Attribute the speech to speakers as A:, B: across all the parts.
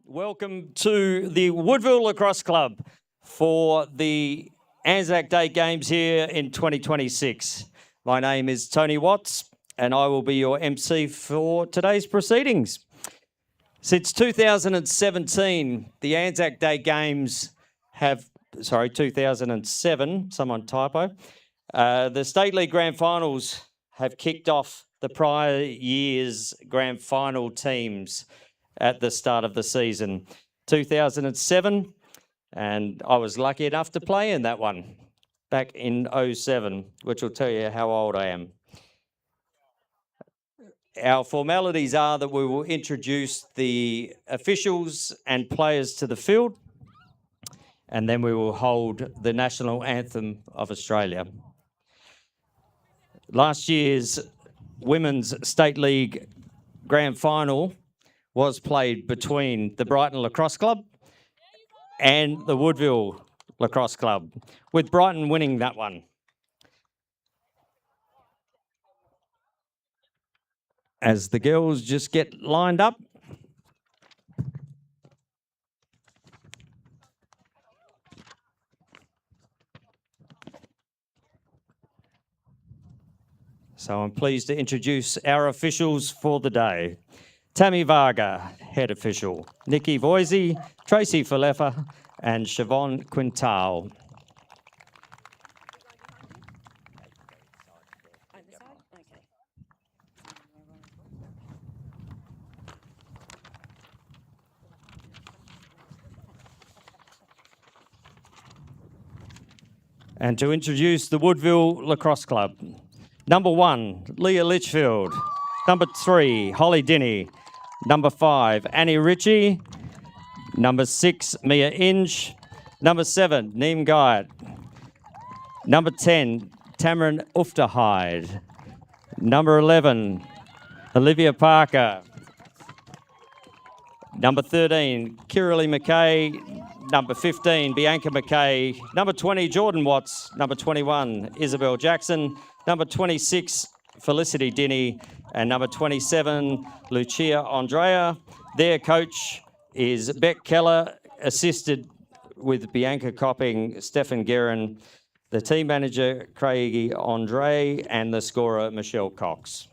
A: Welcome to the Woodville Lacrosse Club for the ANZAC Day Games here in 2026. My name is Tony Watts and I will be your MC for today's proceedings. Since 2017, the ANZAC Day Games have, 2007, someone typo, the State League Grand Finals have kicked off the prior year's Grand Final teams at the start of the season. 2007, and I was lucky enough to play in that one back in 07, which will tell you how old I am. Our formalities are that we will introduce the officials and players to the field, and then we will hold the national anthem of Australia. Last year's Women's State League Grand Final was played between the Brighton Lacrosse Club and the Woodville Lacrosse Club, with Brighton winning that one. As the girls just get lined up. So I'm pleased to introduce our officials for the day. Tammy Varga, head official. Nikki Voisey, Tracy Falefa, and Siobhan Quintal. And to introduce the Woodville Lacrosse Club. Number 1, Leah Litchfield. Number 3, Holly Dinny. Number 5, Annie Ritchie. Number 6, Mia Inge. Number 7, Neem Guyat. Number 10, Tamarin Ufterhide. Number 11, Olivia Parker. Number 13, Kiralee McKay. Number 15, Bianca McKay. Number 20, Jordan Watts. Number 21, Isabel Jackson. Number 26, Felicity Dinny. And number 27, Lucia Andrea. Their coach is Beck Keller, assisted with Bianca Copping, Stefan Guerin, the team manager, Craigie Andre, and the scorer, Michelle Cox.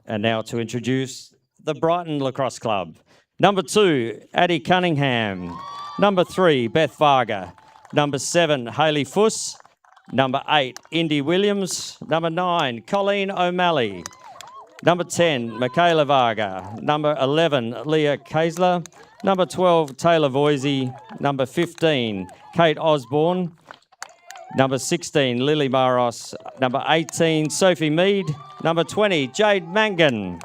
A: And now to introduce the Brighton Lacrosse Club. Number 2, Addie Cunningham. Number 3, Beth Varga. Number 7, Hayley Fuss. Number 8, Indy Williams. Number 9, Colleen O'Malley. Number 10, Michaela Varga. Number 11, Leah Kaisler. Number 12, Taylor Voisey. Number 15, Kate Osborne. Number 16, Lily Maros. Number 18, Sophie Mead. Number 20, Jade Mangan.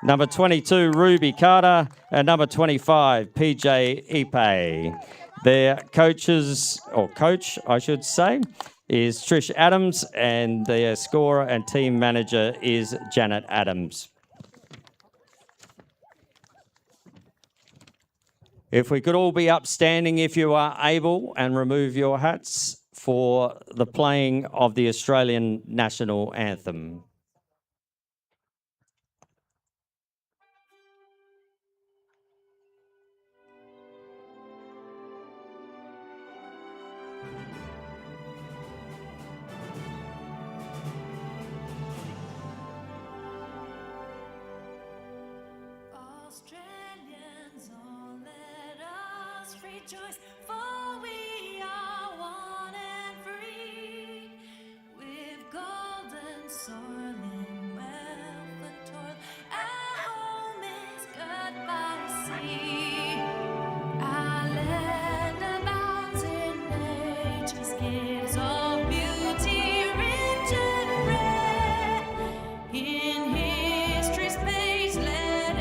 A: Number 22, Ruby Carter. And number 25, PJ Ipe. Their coaches, or coach, I should say, is Trish Adams, and their scorer and team manager is Janet Adams. If we could all be upstanding if you are able, and remove your hats for the playing of the Australian National Anthem.
B: Rejoice, for we are one and free, with golden soil and wealth and toil. Our home is good by the sea. Our land abounds in nature's gifts of beauty, rich and rare. In history's page, let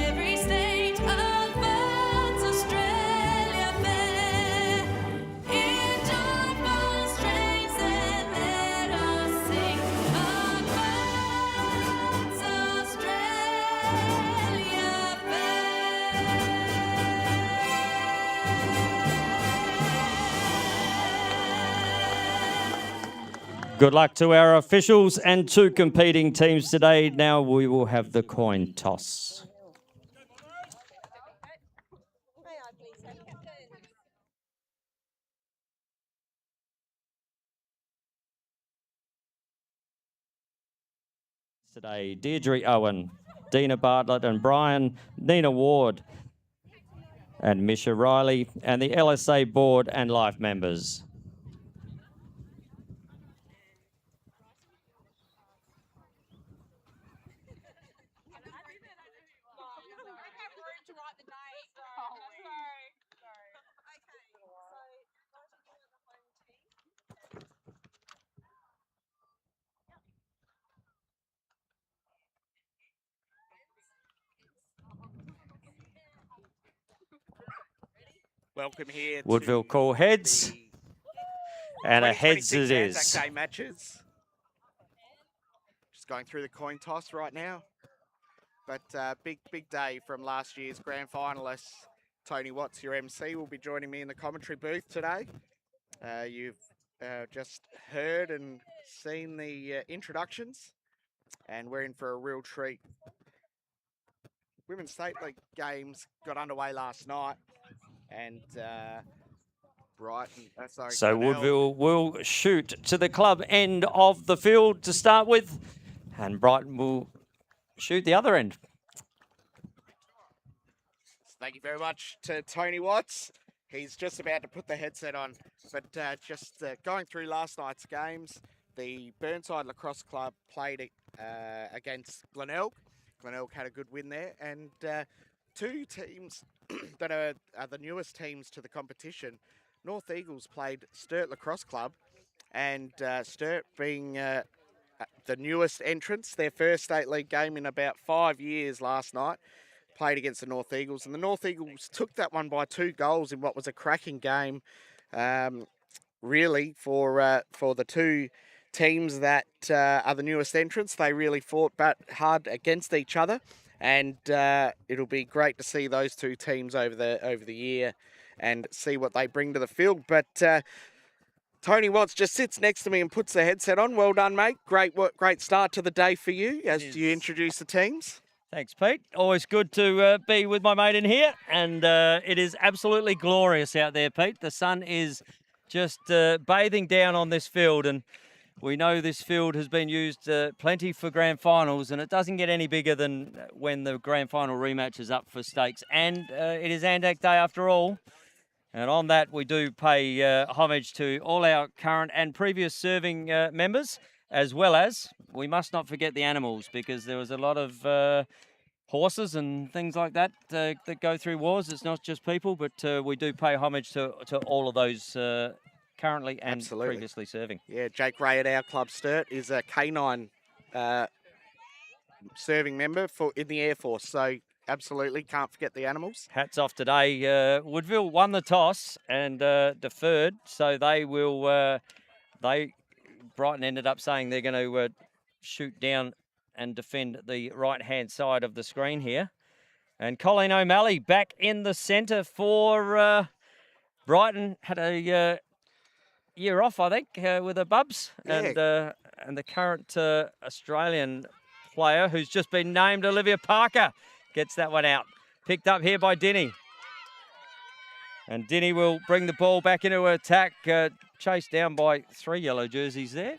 B: every stage of Australia fair.
A: Good luck to our officials and 2 competing teams today. Now we will have the coin toss. Today, Deirdre Owen, Dina Bartlett and Brian, Nina Ward and Misha Riley, and the LSA board and life members.
C: Welcome here to
A: Woodville call heads, and a heads it is.
C: ANZAC Day matches. Just going through the coin toss right now. But big day from last year's grand finalists. Tony Watts, your MC, will be joining me in the commentary booth today. You've just heard and seen the introductions, and we're in for a real treat. Women's State League games got underway last night, and Brighton,
A: So Woodville will shoot to the club end of the field to start with, and Brighton will shoot the other end.
C: Thank you very much to Tony Watts. He's just about to put the headset on, but just going through last night's games, the Burnside Lacrosse Club played against Glenelg. Glenelg had a good win there, and 2 teams that are the newest teams to the competition. North Eagles played Sturt Lacrosse Club, and Sturt being the newest entrants, their first state league game in about 5 years last night, played against the North Eagles, and the North Eagles took that one by 2 goals in what was a cracking game, really, for the 2 teams that are the newest entrants. They really fought hard against each other, and it'll be great to see those 2 teams over the year and see what they bring to the field. But Tony Watts just sits next to me and puts the headset on. Well done, mate. Great start to the day for you as you introduce the teams.
A: Thanks, Pete. Always good to be with my mate in here, and it is absolutely glorious out there, Pete. The sun is just bathing down on this field, and we know this field has been used plenty for grand finals, and it doesn't get any bigger than when the grand final rematch is up for stakes. And it is ANZAC Day after all. And on that, we do pay homage to all our current and previous serving members, as well as, we must not forget the animals, because there was a lot of horses and things like that that go through wars. It's not just people, but we do pay homage to all of those currently and previously serving.
C: Yeah, Jake Ray at our club, Sturt, is a K9 serving member in the Air Force, so absolutely can't forget the animals.
A: Hats off today. Woodville won the toss and deferred, so they will. Brighton ended up saying they're going to shoot down and defend the right-hand side of the screen here. And Colleen O'Malley back in the centre for Brighton. Had a year off, I think, with the Bubs.
C: Yeah.
A: And the current Australian player who's just been named, Olivia Parker, gets that one out. Picked up here by Dinny. And Dinny will bring the ball back into attack, chased down by 3 yellow jerseys there.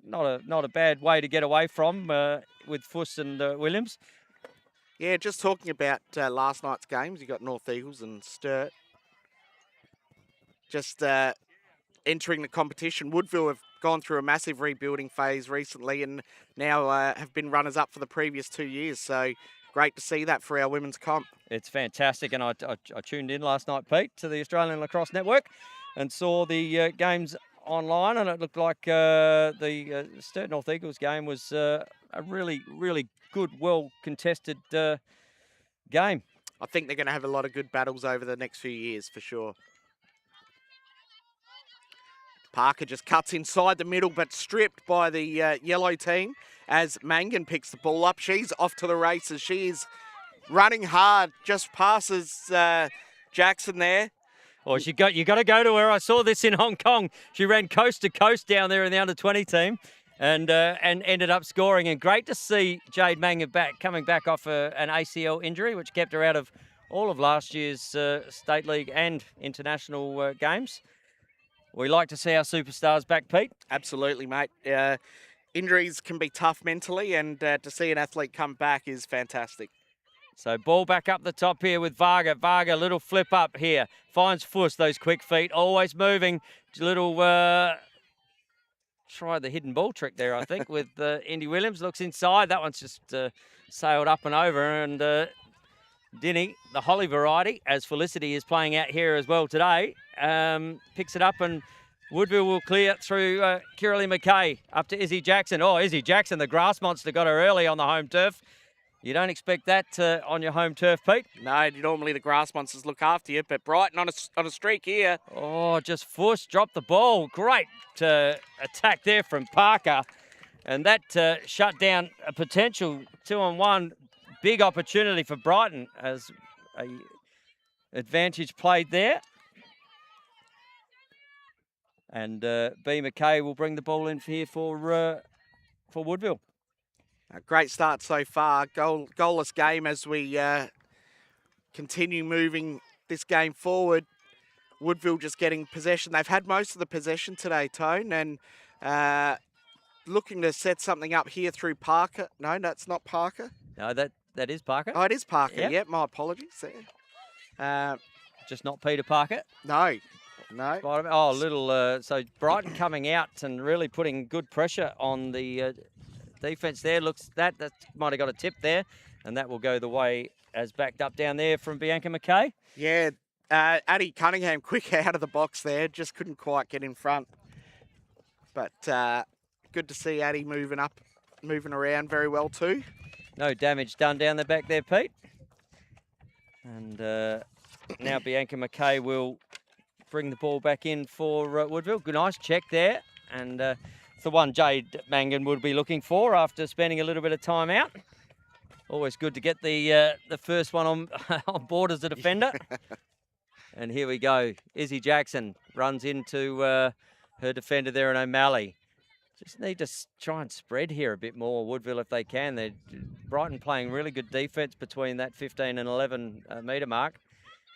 A: Not a bad way to get away from with Fuss and Williams.
C: Yeah, just talking about last night's games, you got North Eagles and Sturt. Just entering the competition. Woodville have gone through a massive rebuilding phase recently and now have been runners-up for the previous 2 years. So great to see that for our women's comp.
A: It's fantastic, and I tuned in last night, Pete, to the Australian Lacrosse Network and saw the games online, and it looked like the Sturt North Eagles game was a really, really good, well-contested game.
C: I think they're going to have a lot of good battles over the next few years, for sure. Parker just cuts inside the middle, but stripped by the yellow team as Mangan picks the ball up. She's off to the races. She is running hard, just passes Jackson there.
A: Or you got to go to her. I saw this in Hong Kong. She ran coast to coast down there in the under-20 team, and ended up scoring. And great to see Jade Mangan coming back off an ACL injury, which kept her out of all of last year's state league and international games. We like to see our superstars back, Pete.
C: Absolutely, mate. Injuries can be tough mentally, and to see an athlete come back is fantastic.
A: So ball back up the top here with Varga. Varga, little flip up here. Finds Fuss, those quick feet, always moving. Little, tried the hidden ball trick there, I think, with Indy Williams. Looks inside. That one's just sailed up and over. And Dinny, the Holly variety, as Felicity is playing out here as well today, picks it up, and Woodville will clear through Kiralee McKay up to Izzy Jackson. Oh, Izzy Jackson, the grass monster, got her early on the home turf. You don't expect that on your home turf, Pete?
C: No, normally the grass monsters look after you, but Brighton on a streak here.
A: Oh, just Fuss dropped the ball. Great attack there from Parker. And that shut down a potential 2-on-1 big opportunity for Brighton as a advantage played there. And B. McKay will bring the ball in here for Woodville.
C: A great start so far. Goalless game as we continue moving this game forward. Woodville just getting possession. They've had most of the possession today, Tone, and looking to set something up here through Parker. No, that's not Parker.
A: No, that is Parker.
C: Oh, it is Parker.
A: Yep.
C: Yep, my apologies there.
A: Just not Peter Parker.
C: No.
A: Oh, little. So Brighton coming out and really putting good pressure on the defence there. Looks that might have got a tip there, and that will go the way as backed up down there from Bianca McKay.
C: Yeah, Addie Cunningham quick out of the box there, just couldn't quite get in front. But good to see Addie moving around very well too.
A: No damage done down the back there, Pete. And now Bianca McKay will bring the ball back in for Woodville. Good, nice check there, and it's the one Jade Mangan would be looking for after spending a little bit of time out. Always good to get the first one on board as a defender. And here we go. Izzy Jackson runs into her defender there in O'Malley. Just need to try and spread here a bit more, Woodville, if they can. They're Brighton playing really good defence between that 15 and 11 metre mark.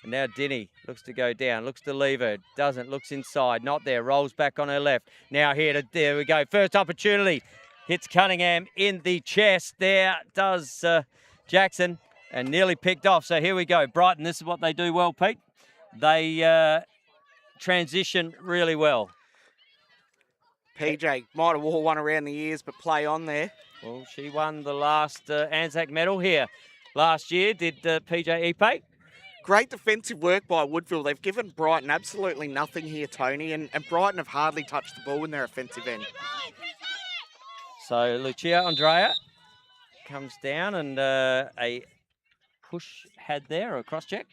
A: And now Dinny looks to go down, looks to leave her, doesn't, looks inside, not there, rolls back on her left. Now there we go, first opportunity. Hits Cunningham in the chest. There does Jackson, and nearly picked off. So here we go. Brighton, this is what they do well, Pete. They transition really well.
C: PJ might have wore one around the ears, but play on there.
A: Well, she won the last ANZAC medal here last year, did PJ Ipe.
C: Great defensive work by Woodville. They've given Brighton absolutely nothing here, Tony, and Brighton have hardly touched the ball in their offensive end.
A: So Lucia Andrea comes down, and a push had there, or a cross check.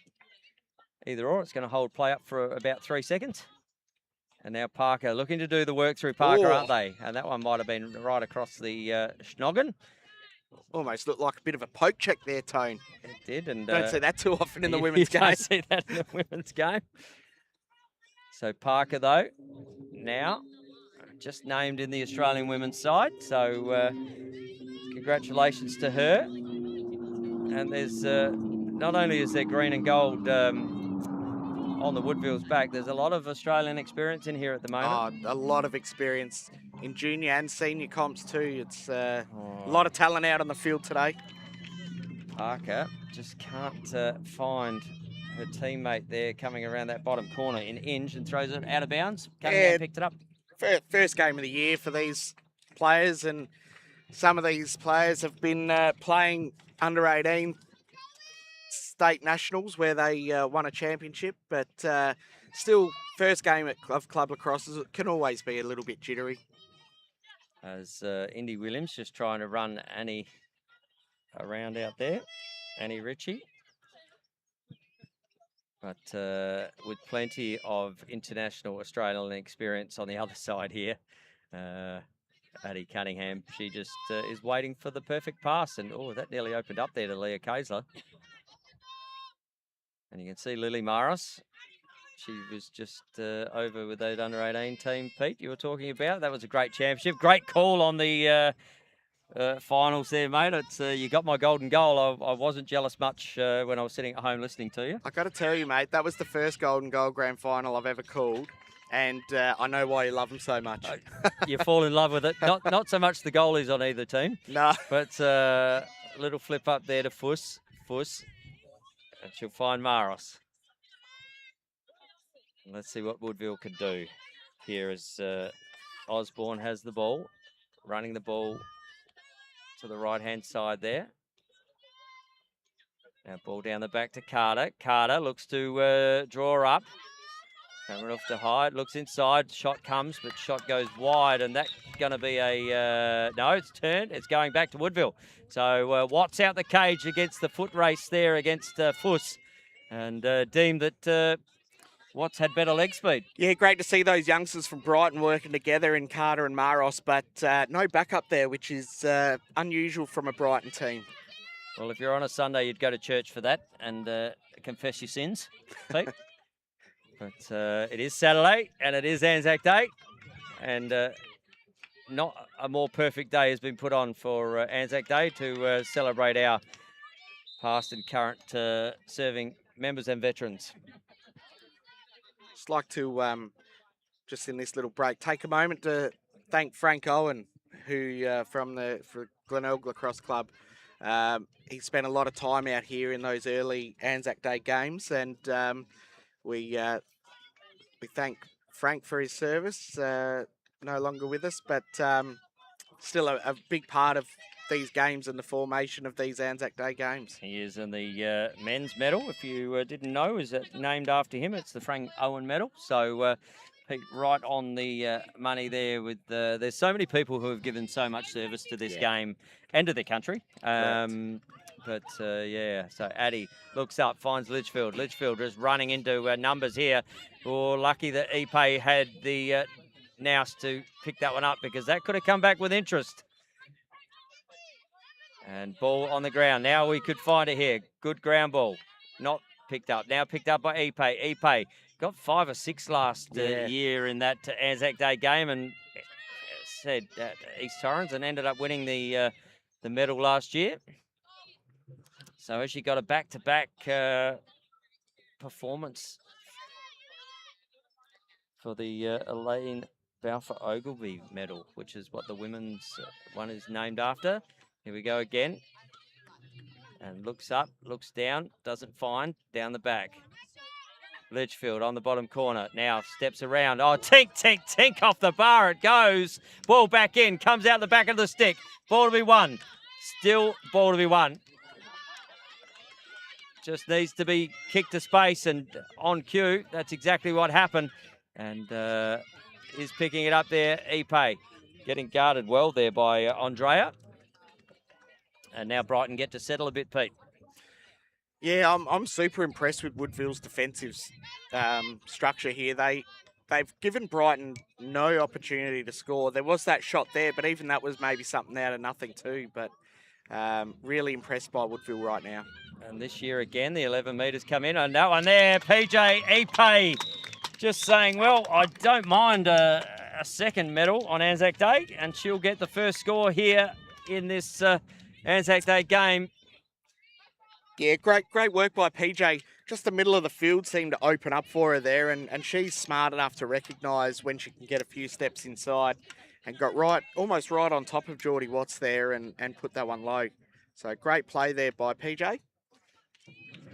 A: Either or, it's going to hold play up for about 3 seconds. And now Parker looking to do the work through Parker, aren't they? And that one might have been right across the schnoggin.
C: Almost looked like a bit of a poke check there, Tone.
A: It did. And
C: don't see that too often in the women's game.
A: Don't see that in the women's game. So Parker, though, now just named in the Australian women's side. So congratulations to her. And there's not only is there green and gold on the Woodville's back, there's a lot of Australian experience in here at the moment.
C: Oh, a lot of experience in junior and senior comps too. It's a lot of talent out on the field today.
A: Parker just can't find her teammate there coming around that bottom corner in Inge and throws it out of bounds. Cunningham picked it up.
C: First game of the year for these players, and some of these players have been playing under 18 state nationals where they won a championship, but still first game of club lacrosse can always be a little bit jittery.
A: As Indy Williams just trying to run Annie around out there, Annie Ritchie. But with plenty of international Australian experience on the other side here. Addie Cunningham, she just is waiting for the perfect pass. And, oh, that nearly opened up there to Leah Kaisler. And you can see Lily Maris She was just over with that under-18 team, Pete, you were talking about. That was a great championship. Great call on the finals there, mate. It's you got my golden goal. I wasn't jealous much when I was sitting at home listening to you.
C: I got to tell you, mate, that was the first golden goal grand final I've ever called. And I know why you love them so much.
A: You fall in love with it. Not so much the goalies on either team.
C: No.
A: But little flip up there to Fuss. And she'll find Maros. Let's see what Woodville can do here as Osborne has the ball, running the ball to the right-hand side there. Now ball down the back to Carter. Carter looks to draw up. Coming off to Hyde, looks inside, shot comes, but shot goes wide, and that's going to be a, no, it's turned, it's going back to Woodville. So Watts out the cage against the foot race there against Fuss, and deemed that Watts had better leg speed.
C: Yeah, great to see those youngsters from Brighton working together in Carter and Maros, but no backup there, which is unusual from a Brighton team.
A: Well, if you're on a Sunday, you'd go to church for that and confess your sins, Pete. But it is Saturday and it is ANZAC Day, and not a more perfect day has been put on for ANZAC Day to celebrate our past and current serving members and veterans.
C: Just like to, just in this little break, take a moment to thank Frank Owen, who for Glenelg Lacrosse Club. He spent a lot of time out here in those early ANZAC Day games, and we thank Frank for his service. No longer with us, but still a big part of these games and the formation of these ANZAC Day games.
A: He is in the men's medal. If you didn't know, is it named after him? It's the Frank Owen medal. So Pete, right on the money there. With there's so many people who have given so much service to this game and to their country. But yeah, so Addy looks up, finds Litchfield. Litchfield just running into numbers here. Oh, lucky that Ipe had the nous to pick that one up, because that could have come back with interest. And ball on the ground. Now we could find it here. Good ground ball. Not picked up. Now picked up by Ipe. Ipe got 5 or 6 last year in that ANZAC Day game, and said East Torrens, and ended up winning the medal last year. So has she got a back-to-back performance for the Elaine Balfour Ogilvie medal, which is what the women's one is named after. Here we go again. And looks up, looks down, doesn't find, down the back. Litchfield on the bottom corner. Now steps around. Oh, tink, tink, tink off the bar. It goes. Ball back in. Comes out the back of the stick. Ball to be won. Still ball to be won. Just needs to be kicked to space and on cue. That's exactly what happened. And is picking it up there. Ipe getting guarded well there by Andrea. And now Brighton get to settle a bit, Pete.
C: Yeah, I'm super impressed with Woodville's defensive structure here. They've given Brighton no opportunity to score. There was that shot there, but even that was maybe something out of nothing too. But really impressed by Woodville right now.
A: And this year again, the 11 metres come in. And that one there, PJ Ipe just saying, well, I don't mind a second medal on ANZAC Day, and she'll get the first score here in this ANZAC Day game.
C: Yeah, great work by PJ. Just the middle of the field seemed to open up for her there, and she's smart enough to recognise when she can get a few steps inside, and got almost right on top of Geordie Watts there and put that one low. So great play there by PJ.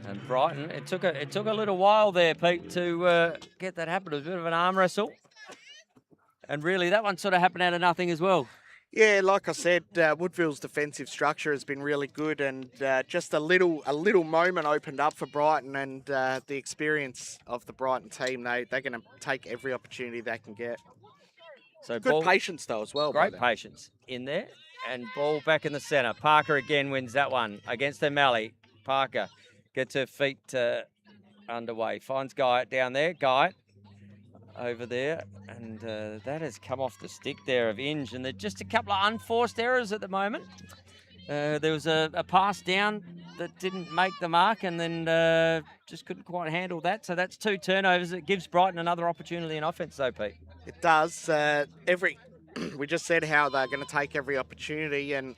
A: And Brighton, it took a little while there, Pete, to get that happen. It was a bit of an arm wrestle. And really, that one sort of happened out of nothing as well.
C: Yeah, like I said, Woodville's defensive structure has been really good, and just a little moment opened up for Brighton, and the experience of the Brighton team, they're going to take every opportunity they can get.
A: So
C: good patience though as well.
A: Great patience in there, and ball back in the centre. Parker again wins that one against O'Malley. Parker gets her feet underway, finds Guy down there. Guy over there, and that has come off the stick there of Inge, and there's just a couple of unforced errors at the moment. There was a pass down that didn't make the mark and then just couldn't quite handle that. So that's 2 turnovers. It gives Brighton another opportunity in offence, though, Pete.
C: It does. We just said how they're going to take every opportunity, and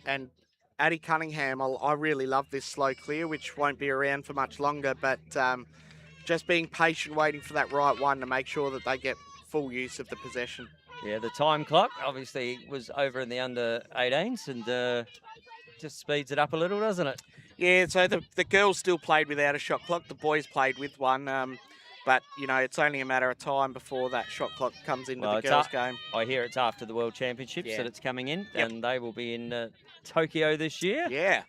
C: Addie Cunningham, I really love this slow clear, which won't be around for much longer, but just being patient, waiting for that right one to make sure that they get full use of the possession.
A: Yeah, the time clock obviously was over in the under 18s and just speeds it up a little, doesn't it?
C: Yeah, so the girls still played without a shot clock. The boys played with one. But, you know, it's only a matter of time before that shot clock comes into the girls' game.
A: I hear it's after the World Championships that it's coming in,
C: Yep.
A: and they will be in Tokyo this year.
C: Yeah.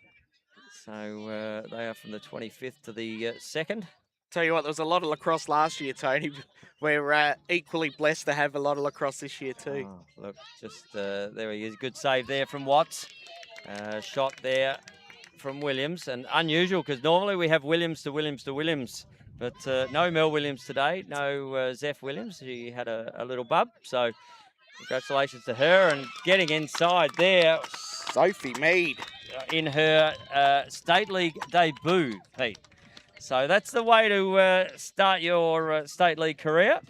A: So they are from the 25th to the 2nd.
C: Tell you what, there was a lot of lacrosse last year, Tony. We're equally blessed to have a lot of lacrosse this year too.
A: Oh, look, just there he is. Good save there from Watts. Shot there from Williams, and unusual because normally we have Williams to Williams to Williams. But no Mel Williams today, no Zeph Williams. She had a little bub, so congratulations to her. And getting inside there,
C: Sophie Mead.
A: In her State League debut, Pete. So that's the way to start your State League career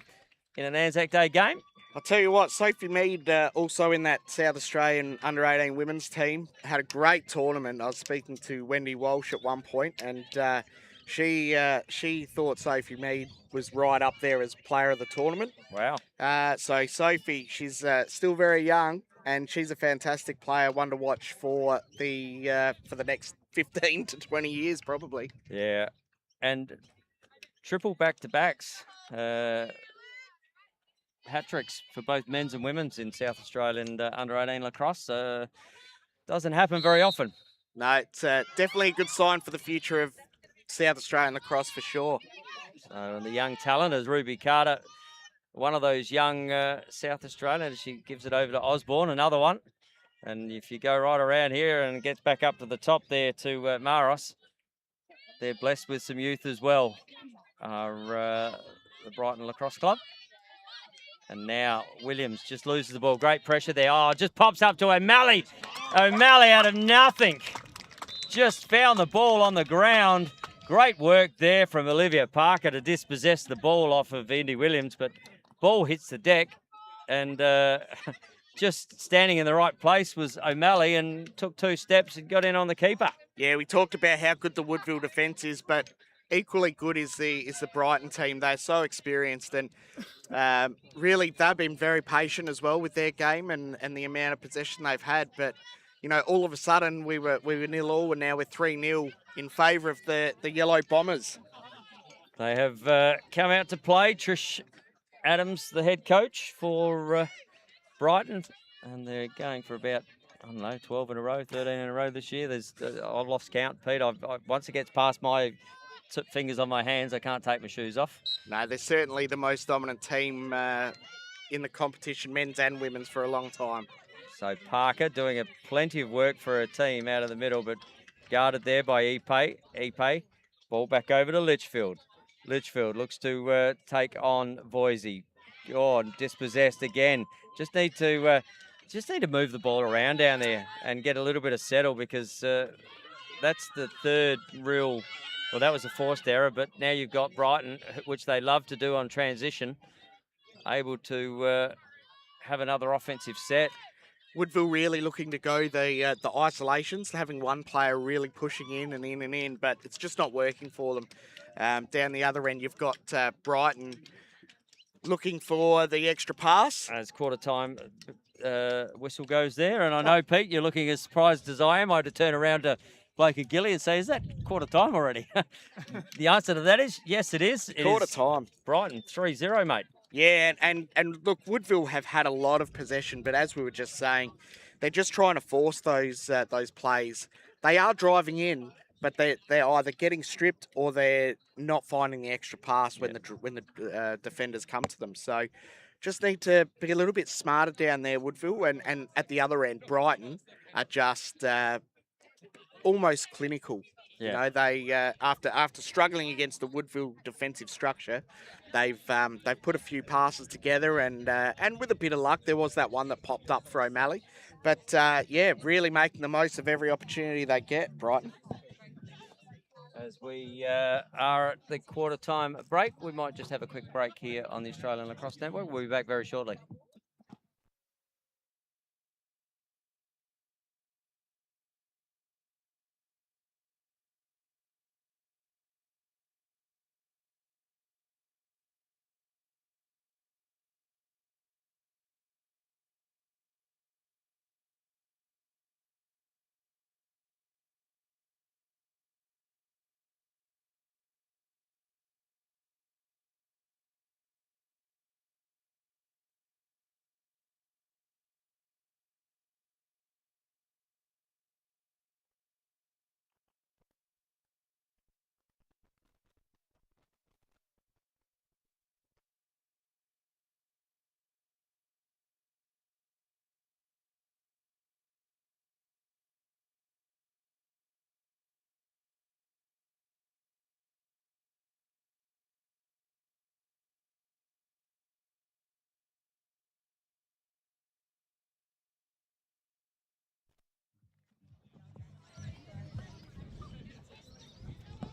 A: in an Anzac Day game.
C: I'll tell you what, Sophie Mead, also in that South Australian under-18 women's team, had a great tournament. I was speaking to Wendy Walsh at one point, and she thought Sophie Mead was right up there as player of the tournament.
A: Wow.
C: So Sophie, she's still very young, and she's a fantastic player, one to watch for the next 15 to 20 years probably.
A: Yeah, and triple back-to-backs, hat-tricks for both men's and women's in South Australian under-18 lacrosse. Doesn't happen very often.
C: No, it's definitely a good sign for the future of South Australian lacrosse for sure.
A: So the young talent is Ruby Carter, one of those young South Australians. She gives it over to Osborne, another one. And if you go right around here and gets back up to the top there to Maros, they're blessed with some youth as well, the Brighton Lacrosse Club. And now Williams just loses the ball. Great pressure there. Oh, just pops up to O'Malley. O'Malley out of nothing. Just found the ball on the ground. Great work there from Olivia Parker to dispossess the ball off of Indy Williams, but ball hits the deck, and just standing in the right place was O'Malley and took 2 steps and got in on the keeper.
C: Yeah, we talked about how good the Woodville defence is, but equally good is the Brighton team. They're so experienced, and really they've been very patient as well with their game and the amount of possession they've had. But you know, all of a sudden we were 0-0, and now we're 3-0 in favour of the Yellow Bombers.
A: They have come out to play. Trish Adams, the head coach for Brighton, and they're going for about, I don't know, 12 in a row, 13 in a row this year. I've lost count, Pete. Once it gets past my fingers on my hands, I can't take my shoes off.
C: No, they're certainly the most dominant team in the competition, men's and women's, for a long time.
A: So Parker doing plenty of work for her team out of the middle, but guarded there by Ipe. Ipe, ball back over to Litchfield. Litchfield looks to take on Voisey. Oh, dispossessed again. Just need to move the ball around down there and get a little bit of settle, because that's the third real. Well, that was a forced error, but now you've got Brighton, which they love to do on transition, able to have another offensive set.
C: Woodville really looking to go the isolations, having one player really pushing in and in and in, but it's just not working for them. Down the other end, you've got Brighton looking for the extra pass.
A: As quarter time whistle goes there, and I know, Pete, you're looking as surprised as I am. I had to turn around to Blake and Gilly and say, is that quarter time already? The answer to that is, yes, it is.
C: Quarter time.
A: Brighton, 3-0, mate.
C: Yeah, and look, Woodville have had a lot of possession, but as we were just saying, they're just trying to force those plays. They are driving in, but they're either getting stripped or they're not finding the extra pass when the defenders come to them. So just need to be a little bit smarter down there, Woodville, and at the other end, Brighton are just almost clinical.
A: Yeah.
C: You know, they after struggling against the Woodville defensive structure, they've put a few passes together, and with a bit of luck, there was that one that popped up for O'Malley. But yeah, really making the most of every opportunity they get, Brighton.
A: As we are at the quarter time break, we might just have a quick break here on the Australian Lacrosse Network. We'll be back very shortly.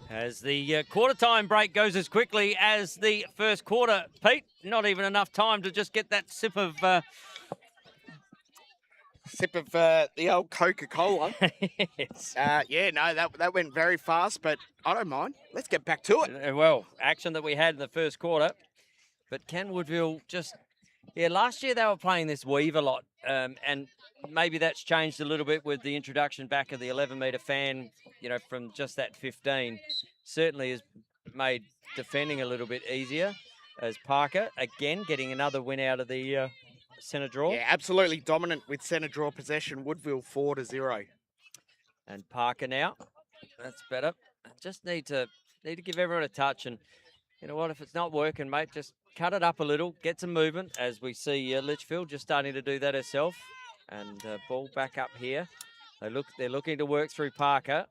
A: As the quarter time break goes as quickly as the first quarter, Pete, not even enough time to just get that sip of
C: the old Coca-Cola.
A: yes.
C: Yeah, no, that went very fast, but I don't mind. Let's get back to it.
A: Well, action that we had in the first quarter. But can Woodville just... Yeah, last year they were playing this weave a lot, and maybe that's changed a little bit with the introduction back of the 11-metre fan, from just that 15. Certainly has made defending a little bit easier, as Parker, again, getting another win out of the centre draw.
C: Yeah, absolutely dominant with centre draw possession. Woodville 4-0.
A: And Parker now, that's better. Just need to give everyone a touch, and you know what, if it's not working, mate, just cut it up a little, get some movement, as we see Litchfield just starting to do that herself. And ball back up here. They're looking to work through Parker.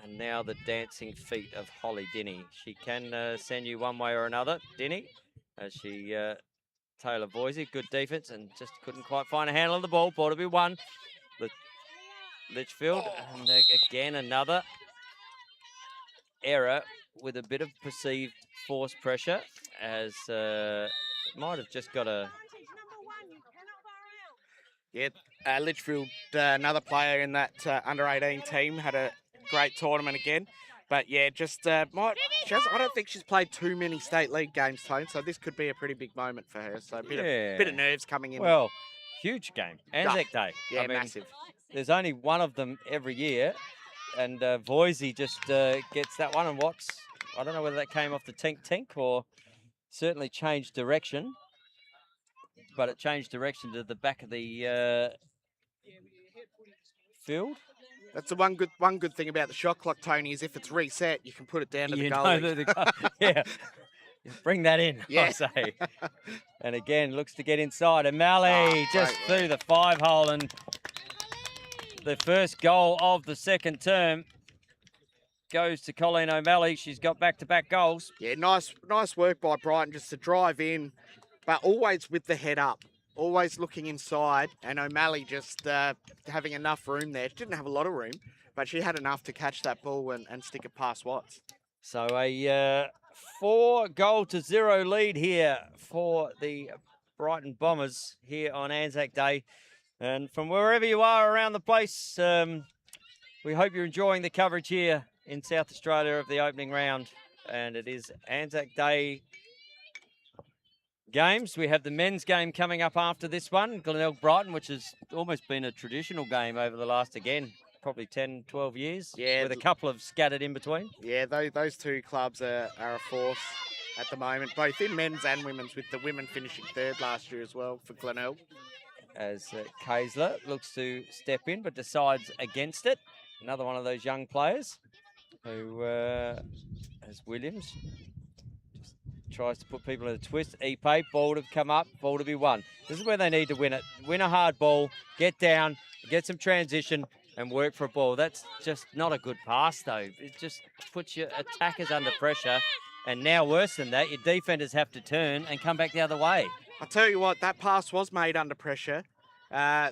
A: And now the dancing feet of Holly Dinny. She can send you one way or another, Dinny, as she Taylor Boise, good defense, and just couldn't quite find a handle on the ball. Ball to be won. Litchfield, and again another error with a bit of perceived force pressure, as might have just got a...
C: Yeah, Litchfield, another player in that under-18 team, had a great tournament again. But yeah, I don't think she's played too many state league games, Tone, so this could be a pretty big moment for her. So a bit of nerves coming in.
A: Well, huge game. ANZAC Day.
C: Yeah, massive.
A: There's only one of them every year, and Boise just gets that one. And I don't know whether that came off the tink or certainly changed direction, but it changed direction to the back of the field.
C: That's the one good thing about the shot clock, Tony, is if it's reset, you can put it down to the goalie.
A: Yeah. Bring that in,
C: yeah.
A: I say. And again, looks to get inside. O'Malley just through the 5-hole, and the first goal of the second term goes to Colleen O'Malley. She's got back-to-back goals.
C: Yeah, nice work by Brighton just to drive in, but always with the head up. Always looking inside, and O'Malley just having enough room there. She didn't have a lot of room, but she had enough to catch that ball and stick it past Watts.
A: So a 4-0 lead here for the Brighton Bombers here on ANZAC Day. And from wherever you are around the place, we hope you're enjoying the coverage here in South Australia of the opening round. And it is ANZAC Day games. We have the men's game coming up after this one, Glenelg-Brighton, which has almost been a traditional game over the last, probably 10, 12 years, with a couple of scattered in between.
C: Yeah, those two clubs are a force at the moment, both in men's and women's, with the women finishing third last year as well for Glenelg.
A: As Kaysler looks to step in, but decides against it. Another one of those young players who, as Williams, tries to put people in a twist. Ipe, ball to come up, ball to be won. This is where they need to win it. Win a hard ball, get down, get some transition, and work for a ball. That's just not a good pass, though. It just puts your attackers under pressure. And now, worse than that, your defenders have to turn and come back the other way.
C: I'll tell you what, that pass was made under pressure. I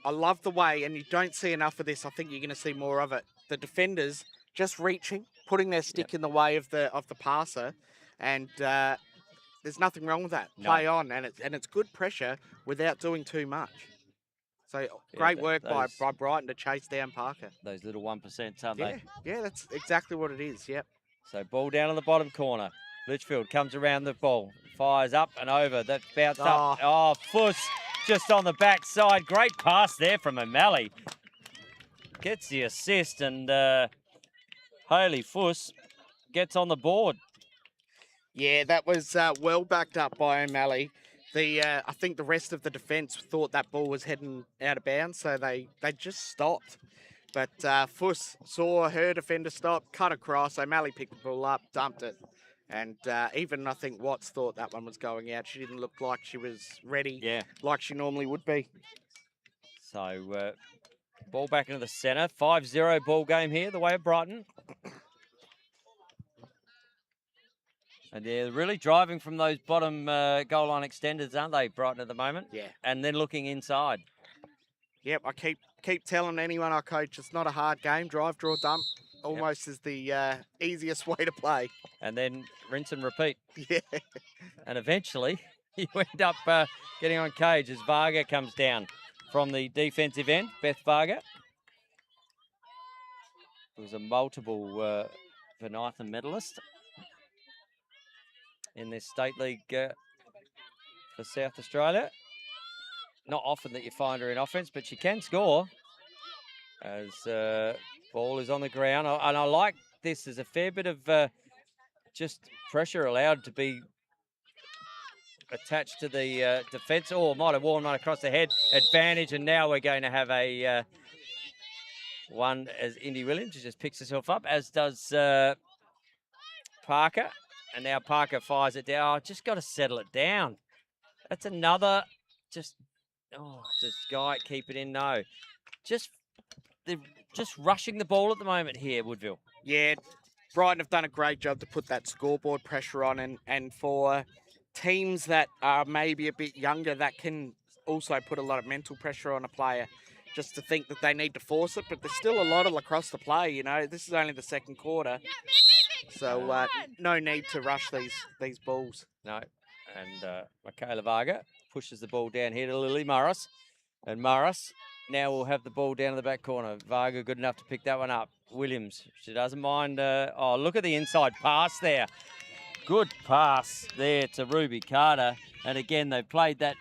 C: love the way, and you don't see enough of this. I think you're going to see more of it. The defenders just reaching, putting their stick in the way of the passer, and there's nothing wrong with that.
A: No.
C: Play on, and it's good pressure without doing too much. So great work by Brighton to chase down Parker.
A: Those little 1%, aren't they?
C: Yeah, that's exactly what it is. Yep.
A: So ball down in the bottom corner. Litchfield comes around the ball, fires up and over. That bounced up. Oh, Fuss just on the backside. Great pass there from O'Malley. Gets the assist, and Haley Fuss gets on the board.
C: Yeah, that was well backed up by O'Malley. I think the rest of the defence thought that ball was heading out of bounds, so they just stopped. But Fuss saw her defender stop, cut across. O'Malley picked the ball up, dumped it. And even I think Watts thought that one was going out. She didn't look like she was ready like she normally would be.
A: So ball back into the centre. 5-0 ball game here, the way of Brighton. And they're really driving from those bottom goal line extenders, aren't they, Brighton, at the moment?
C: Yeah.
A: And then looking inside.
C: Yep, I keep telling anyone I coach it's not a hard game. Drive, draw, dump almost is the easiest way to play.
A: And then rinse and repeat.
C: Yeah.
A: And eventually you end up getting on cage as Varga comes down from the defensive end, Beth Varga. Who was a multiple Vanitha medalist in this state league for South Australia. Not often that you find her in offence, but she can score as ball is on the ground. And I like this. There's a fair bit of just pressure allowed to be attached to the defence. Oh, might have worn one across the head. Advantage, and now we're going to have a one as Indy Williams just picks herself up, as does Parker. And now Parker fires it down. Oh, just got to settle it down. That's another just Guy, keep it in. No. They're just rushing the ball at the moment here, Woodville.
C: Yeah, Brighton have done a great job to put that scoreboard pressure on, and for teams that are maybe a bit younger, that can also put a lot of mental pressure on a player just to think that they need to force it, but there's still a lot of lacrosse to play, you know. This is only the second quarter. So no need to rush these balls.
A: No. And Michaela Varga pushes the ball down here to Lily Morris. And Morris now will have the ball down in the back corner. Varga good enough to pick that one up. Williams, she doesn't mind. Oh, look at the inside pass there. Good pass there to Ruby Carter. And again, they've played that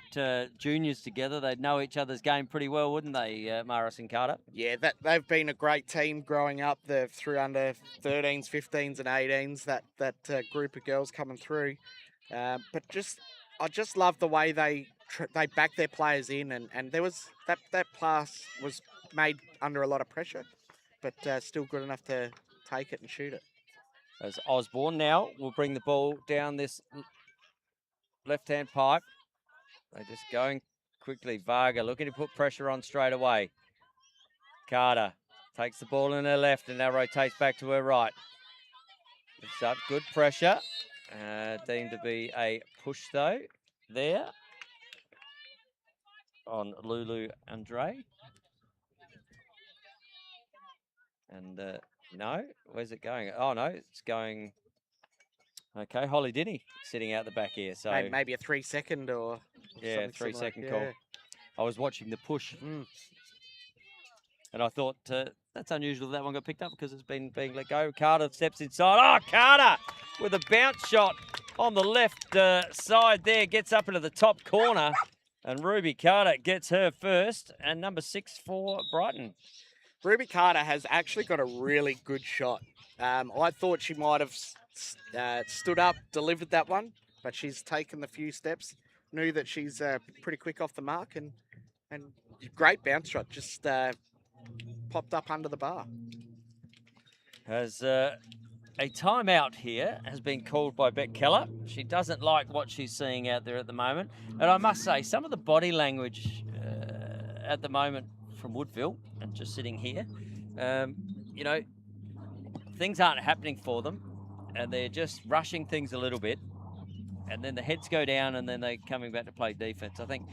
A: juniors together. They'd know each other's game pretty well, wouldn't they, Morris and Carter?
C: Yeah, they've been a great team growing up. Through under 13s, 15s and 18s, that group of girls coming through. But I just love the way they back their players in, and there was that pass was made under a lot of pressure, but still good enough to take it and shoot it.
A: As Osborne now will bring the ball down this left-hand pipe. They're just going quickly. Varga looking to put pressure on straight away. Carter takes the ball in her left and now rotates back to her right. It's up, good pressure. Deemed to be a push though there on Lulu Andre. And no, where's it going? Oh no, it's going. Okay, Holly Dinny sitting out the back here. So
C: maybe a 3-second or
A: yeah, 3-second call. I was watching the push, and I thought that's unusual that one got picked up because it's being let go. Carter steps inside. Oh, Carter with a bounce shot on the left side there, gets up into the top corner, and Ruby Carter gets her first, and number 6 for Brighton.
C: Ruby Carter has actually got a really good shot. I thought she might have stood up, delivered that one, but she's taken the few steps, knew that she's pretty quick off the mark, and great bounce shot, just popped up under the bar.
A: Has a timeout here has been called by Beck Keller. She doesn't like what she's seeing out there at the moment. And I must say, some of the body language at the moment from Woodville, and just sitting here, you know, things aren't happening for them. And they're just rushing things a little bit. And then the heads go down and then they're coming back to play defense. I think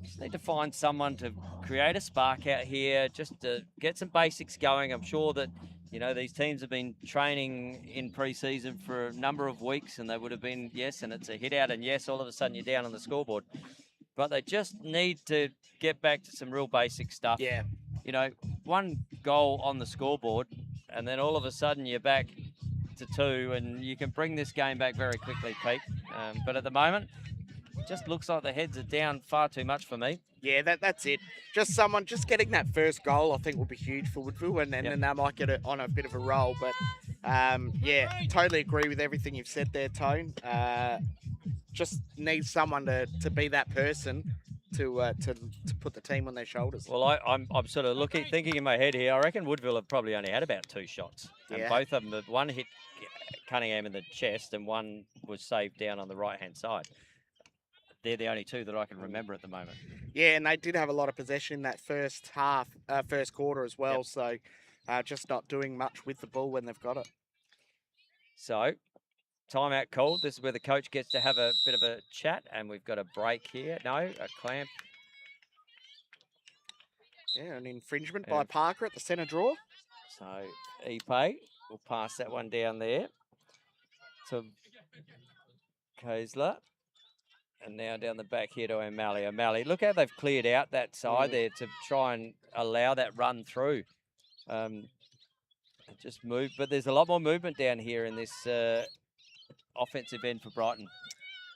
A: just need to find someone to create a spark out here, just to get some basics going. I'm sure that You know, these teams have been training in pre-season for a number of weeks, and they would have been, yes, and it's a hit out, and yes, all of a sudden you're down on the scoreboard. But they just need to get back to some real basic stuff.
C: Yeah.
A: You know, one goal on the scoreboard, and then all of a sudden you're back to 2, and you can bring this game back very quickly, Pete. But at the moment, it just looks like the heads are down far too much for me.
C: Yeah, that's it. Just getting that first goal, I think, will be huge for Woodville, and then they might get it on a bit of a roll. But yeah, totally agree with everything you've said there, Tone. Just need someone to be that person to put the team on their shoulders.
A: Well, I'm sort of thinking in my head here. I reckon Woodville have probably only had about 2 shots, and both of them, one hit Cunningham in the chest, and one was saved down on the right-hand side. They're the only 2 that I can remember at the moment.
C: Yeah, and they did have a lot of possession in that first quarter as well. So just not doing much with the ball when they've got it.
A: So, timeout called. This is where the coach gets to have a bit of a chat, and we've got a break here. No, a clamp.
C: Yeah, an infringement by Parker at the centre draw.
A: So, Ipe will pass that one down there to Koesler. And now down the back here to O'Malley. O'Malley, look how they've cleared out that side there to try and allow that run through. Just move, but there's a lot more movement down here in this offensive end for Brighton.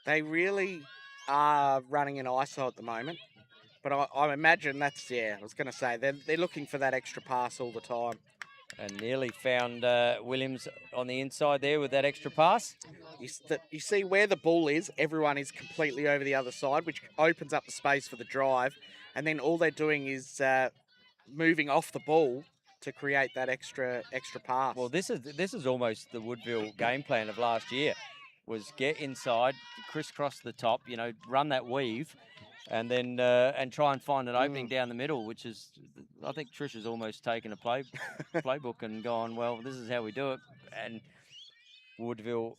C: They are running an ISO at the moment. But I imagine that's, I was going to say, they're looking for that extra pass all the time.
A: And nearly found Williams on the inside there with that extra pass.
C: You see where the ball is, everyone is completely over the other side, which opens up the space for the drive. And then all they're doing is moving off the ball to create that extra pass.
A: Well, this is almost the Woodville game plan of last year, was get inside, crisscross the top, you know, run that weave, and then and try and find an opening down the middle, which is, I think Trish has almost taken a playbook and gone, well, this is how we do it. And Woodville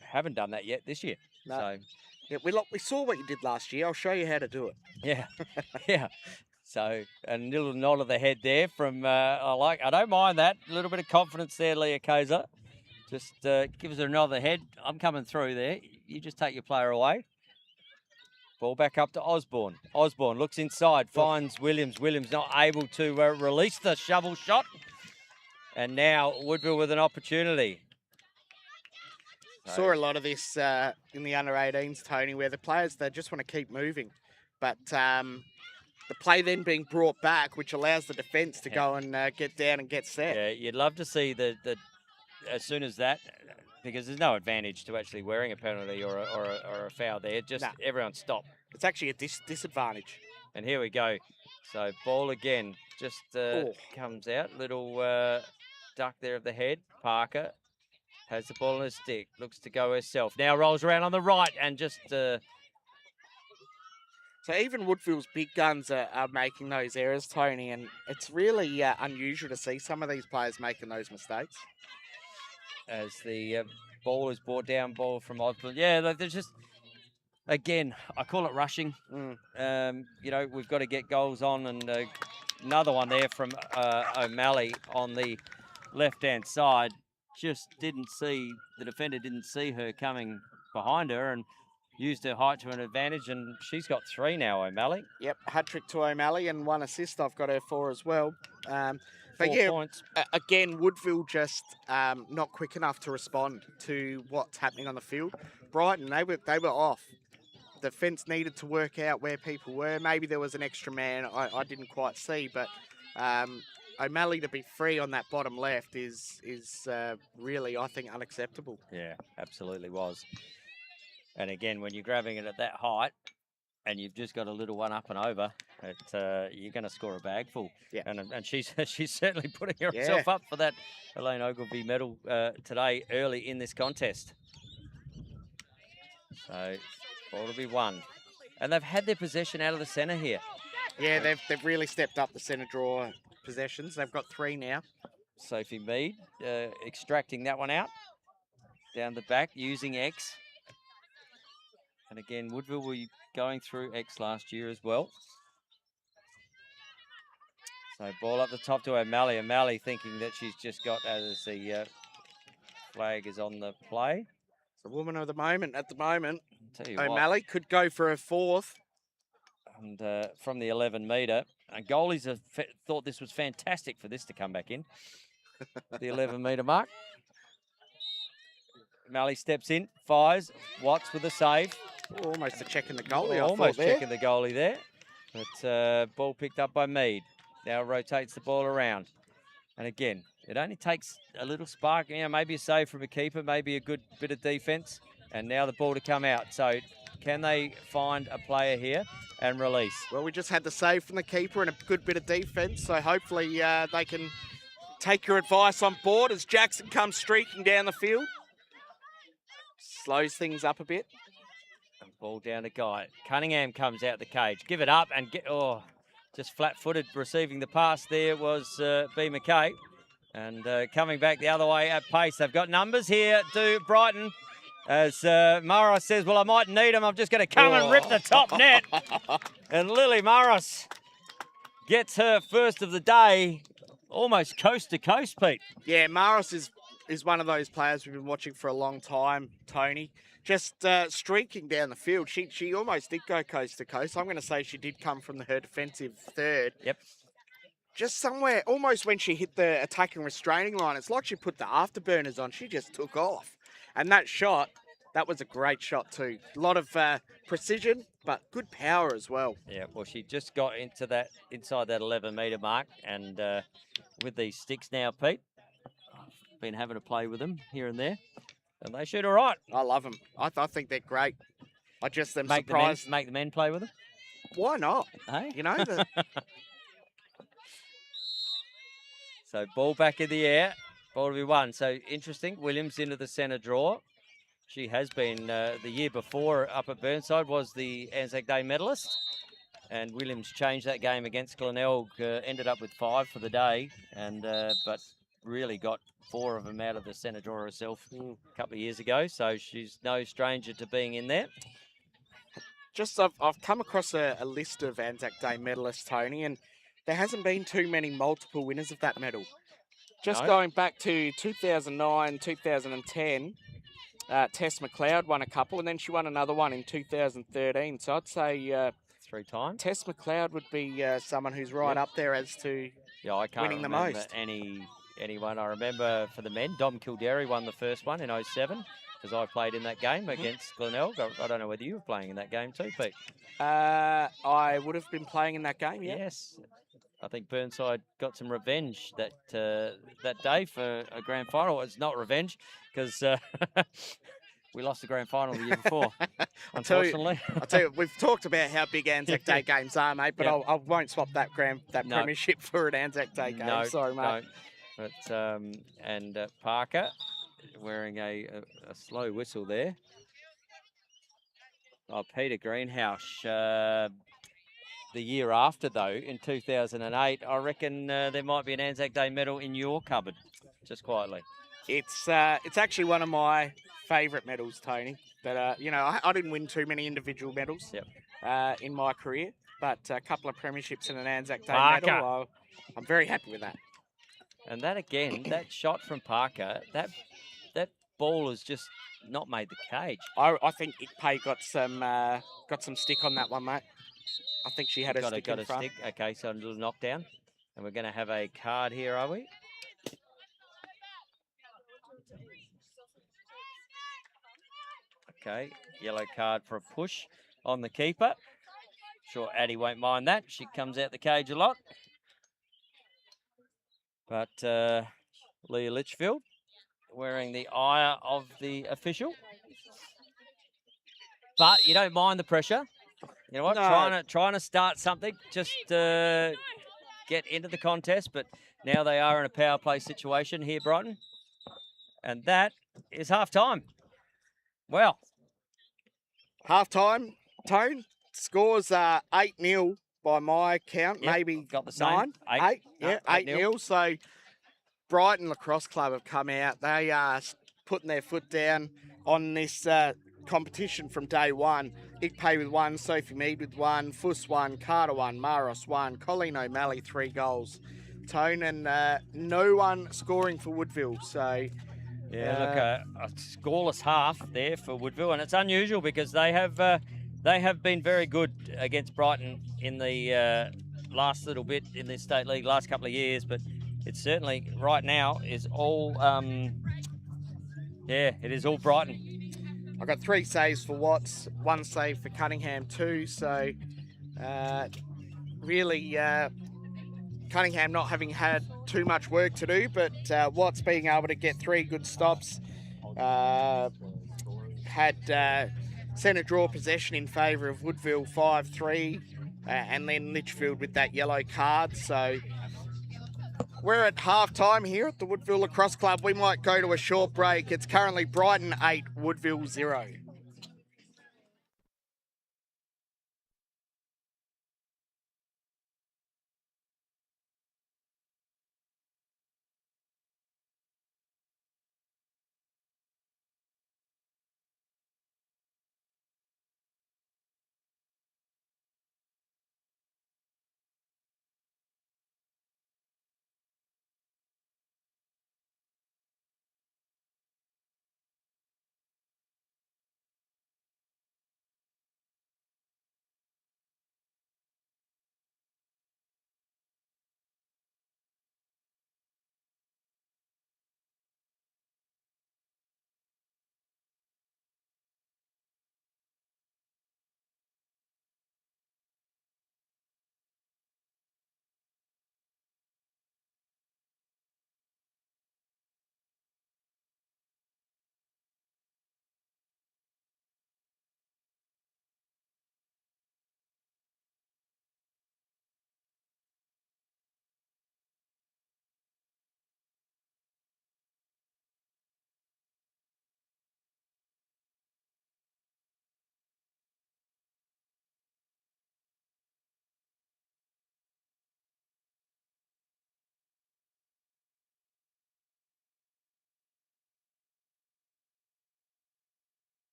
A: haven't done that yet this year.
C: No.
A: So
C: yeah, we saw what you did last year. I'll show you how to do it.
A: Yeah, yeah. So a little nod of the head there from I don't mind that. A little bit of confidence there, Leah Koza. Just gives her a nod of the head. I'm coming through there. You just take your player away. Ball back up to Osborne. Osborne looks inside, finds Williams. Williams not able to release the shovel shot. And now Woodville with an opportunity.
C: Saw a lot of this in the under-18s, Tony, where the players, they just want to keep moving. But the play then being brought back, which allows the defence to go and get down and get set.
A: Yeah, you'd love to see the as soon as that, because there's no advantage to actually wearing a penalty or a foul there. Just everyone stop.
C: It's actually a disadvantage.
A: And here we go. So ball again, just comes out. Little duck there of the head. Parker has the ball in his stick. Looks to go herself. Now rolls around on the right and just...
C: So even Woodville's big guns are making those errors, Tony, and it's really unusual to see some of these players making those mistakes.
A: As the ball is brought down, ball from Osborne. Yeah, there's just, again, I call it rushing. You know, we've got to get goals on, and another one there from O'Malley on the left-hand side. Just didn't see, the defender didn't see her coming behind her, and used her height to an advantage, and she's got 3 now, O'Malley.
C: Yep, hat-trick to O'Malley and 1 assist I've got her for as well. But
A: 4 points.
C: Again, Woodville just not quick enough to respond to what's happening on the field. Brighton, they were off. The fence needed to work out where people were. Maybe there was an extra man I didn't quite see, but O'Malley to be free on that bottom left is really, I think, unacceptable.
A: Yeah, absolutely was. And again, when you're grabbing it at that height and you've just got a little one up and over, you're going to score a bag full.
C: Yeah.
A: And she's certainly putting herself up for that Elaine Ogilvie medal today early in this contest. So, ball to be won. And they've had their possession out of the centre here.
C: Yeah, they've really stepped up the centre draw possessions. They've got 3 now.
A: Sophie Mead extracting that one out. Down the back, using X. And again, Woodville were going through X last year as well. So ball up the top to O'Malley. O'Malley thinking that she's just got as the flag is on the play.
C: The woman of the moment at the moment.
A: Tell you what.
C: O'Malley could go for her fourth.
A: And from the 11 metre, goalies have thought this was fantastic for this to come back in. The 11 metre mark. O'Malley steps in, fires. Watts with a save.
C: Almost a check in the goalie.
A: Almost checking the goalie there. But ball picked up by Mead. Now rotates the ball around. And again, it only takes a little spark, maybe a save from a keeper, maybe a good bit of defence. And now the ball to come out. So can they find a player here and release?
C: Well, we just had the save from the keeper and a good bit of defence. So hopefully they can take your advice on board as Jackson comes streaking down the field. Slows things up a bit.
A: And ball down to Guy. Cunningham comes out the cage. Give it up and just flat-footed receiving the pass there was B. McKay. And coming back the other way at pace. They've got numbers here to Brighton. As Maros says, well, I might need them. I'm just going to come and rip the top net. And Lily Maros gets her first of the day, almost coast to coast, Pete.
C: Yeah, Maros is one of those players we've been watching for a long time, Tony. Just streaking down the field. She almost did go coast to coast. I'm going to say she did come from her defensive third.
A: Yep.
C: Just somewhere, almost when she hit the attacking restraining line, it's like she put the afterburners on. She just took off. And that shot, that was a great shot too. A lot of precision, but good power as well.
A: Yeah, well, she just got inside that 11 metre mark. And with these sticks now, Pete, I've been having to play with them here and there. And they shoot all right.
C: I love them. I think they're great. I just am
A: make
C: surprised.
A: Make the men play with them?
C: Why not?
A: Hey?
C: You know,
A: So ball back in the air. Ball to be won. So interesting. Williams into the centre draw. She has been the year before up at Burnside was the ANZAC Day medalist. And Williams changed that game against Glenelg. Ended up with 5 for the day. And but really got 4 of them out of the centre draw herself a couple of years ago. So she's no stranger to being in there.
C: Just I've come across a list of ANZAC Day medalists, Tony, and there hasn't been too many multiple winners of that medal. Just going back to 2009, 2010, Tess McLeod won a couple, and then she won another one in 2013. So I'd say
A: 3 times.
C: Tess McLeod would be someone who's right up there as to
A: I can't
C: winning the
A: remember
C: most.
A: Anyone. I remember for the men, Dom Kildare won the first one in 07 because I played in that game against Glenelg. I don't know whether you were playing in that game too, Pete.
C: I would have been playing in that game, yeah.
A: Yes. I think Burnside got some revenge that day for a grand final. It's not revenge because we lost the grand final the year before, unfortunately.
C: I'll tell you, we've talked about how big ANZAC Day games are, mate, but I won't swap that premiership for an ANZAC Day game.
A: No,
C: sorry, mate.
A: No. But and Parker wearing a slow whistle there. Oh, Peter Greenhouse. The year after, though, in 2008, I reckon there might be an ANZAC Day medal in your cupboard, just quietly.
C: It's actually one of my favourite medals, Tony. But, I didn't win too many individual medals in my career, but a couple of premierships and an ANZAC Day medal, I'm very happy with that.
A: And that, again, that shot from Parker, that ball has just not made the cage.
C: I think Ikpay got some stick on that one, mate. I think she had a stick in front.
A: Okay, so a little knockdown. And we're going to have a card here, are we? Okay, yellow card for a push on the keeper. Sure Addie won't mind that. She comes out the cage a lot. But Leah Litchfield wearing the ire of the official. But you don't mind the pressure. You know what?
C: No.
A: Trying to start something, just get into the contest. But now they are in a power play situation here, Brighton. And that is half time. Well.
C: Half time, Tone. Scores 8-0 by my count.
A: Yep,
C: maybe
A: got the same.
C: 9. 8. Yeah, 8-0. So Brighton Lacrosse Club have come out. They are putting their foot down on this competition from day one. Igpay with 1, Sophie Mead with 1, Fuss 1, Carter 1, Maros 1, Colleen O'Malley 3 goals. Tone and no one scoring for Woodville. So
A: Yeah, look, a scoreless half there for Woodville, and it's unusual because they have been very good against Brighton in the last little bit in the state league last couple of years, but it's certainly right now is all it is all Brighton.
C: I got 3 saves for Watts, 1 save for Cunningham too. So really, Cunningham not having had too much work to do, but Watts being able to get 3 good stops. Had centre draw possession in favour of Woodville 5-3, and then Litchfield with that yellow card. So we're at half time here at the Woodville Lacrosse Club. We might go to a short break. It's currently Brighton 8, Woodville 0.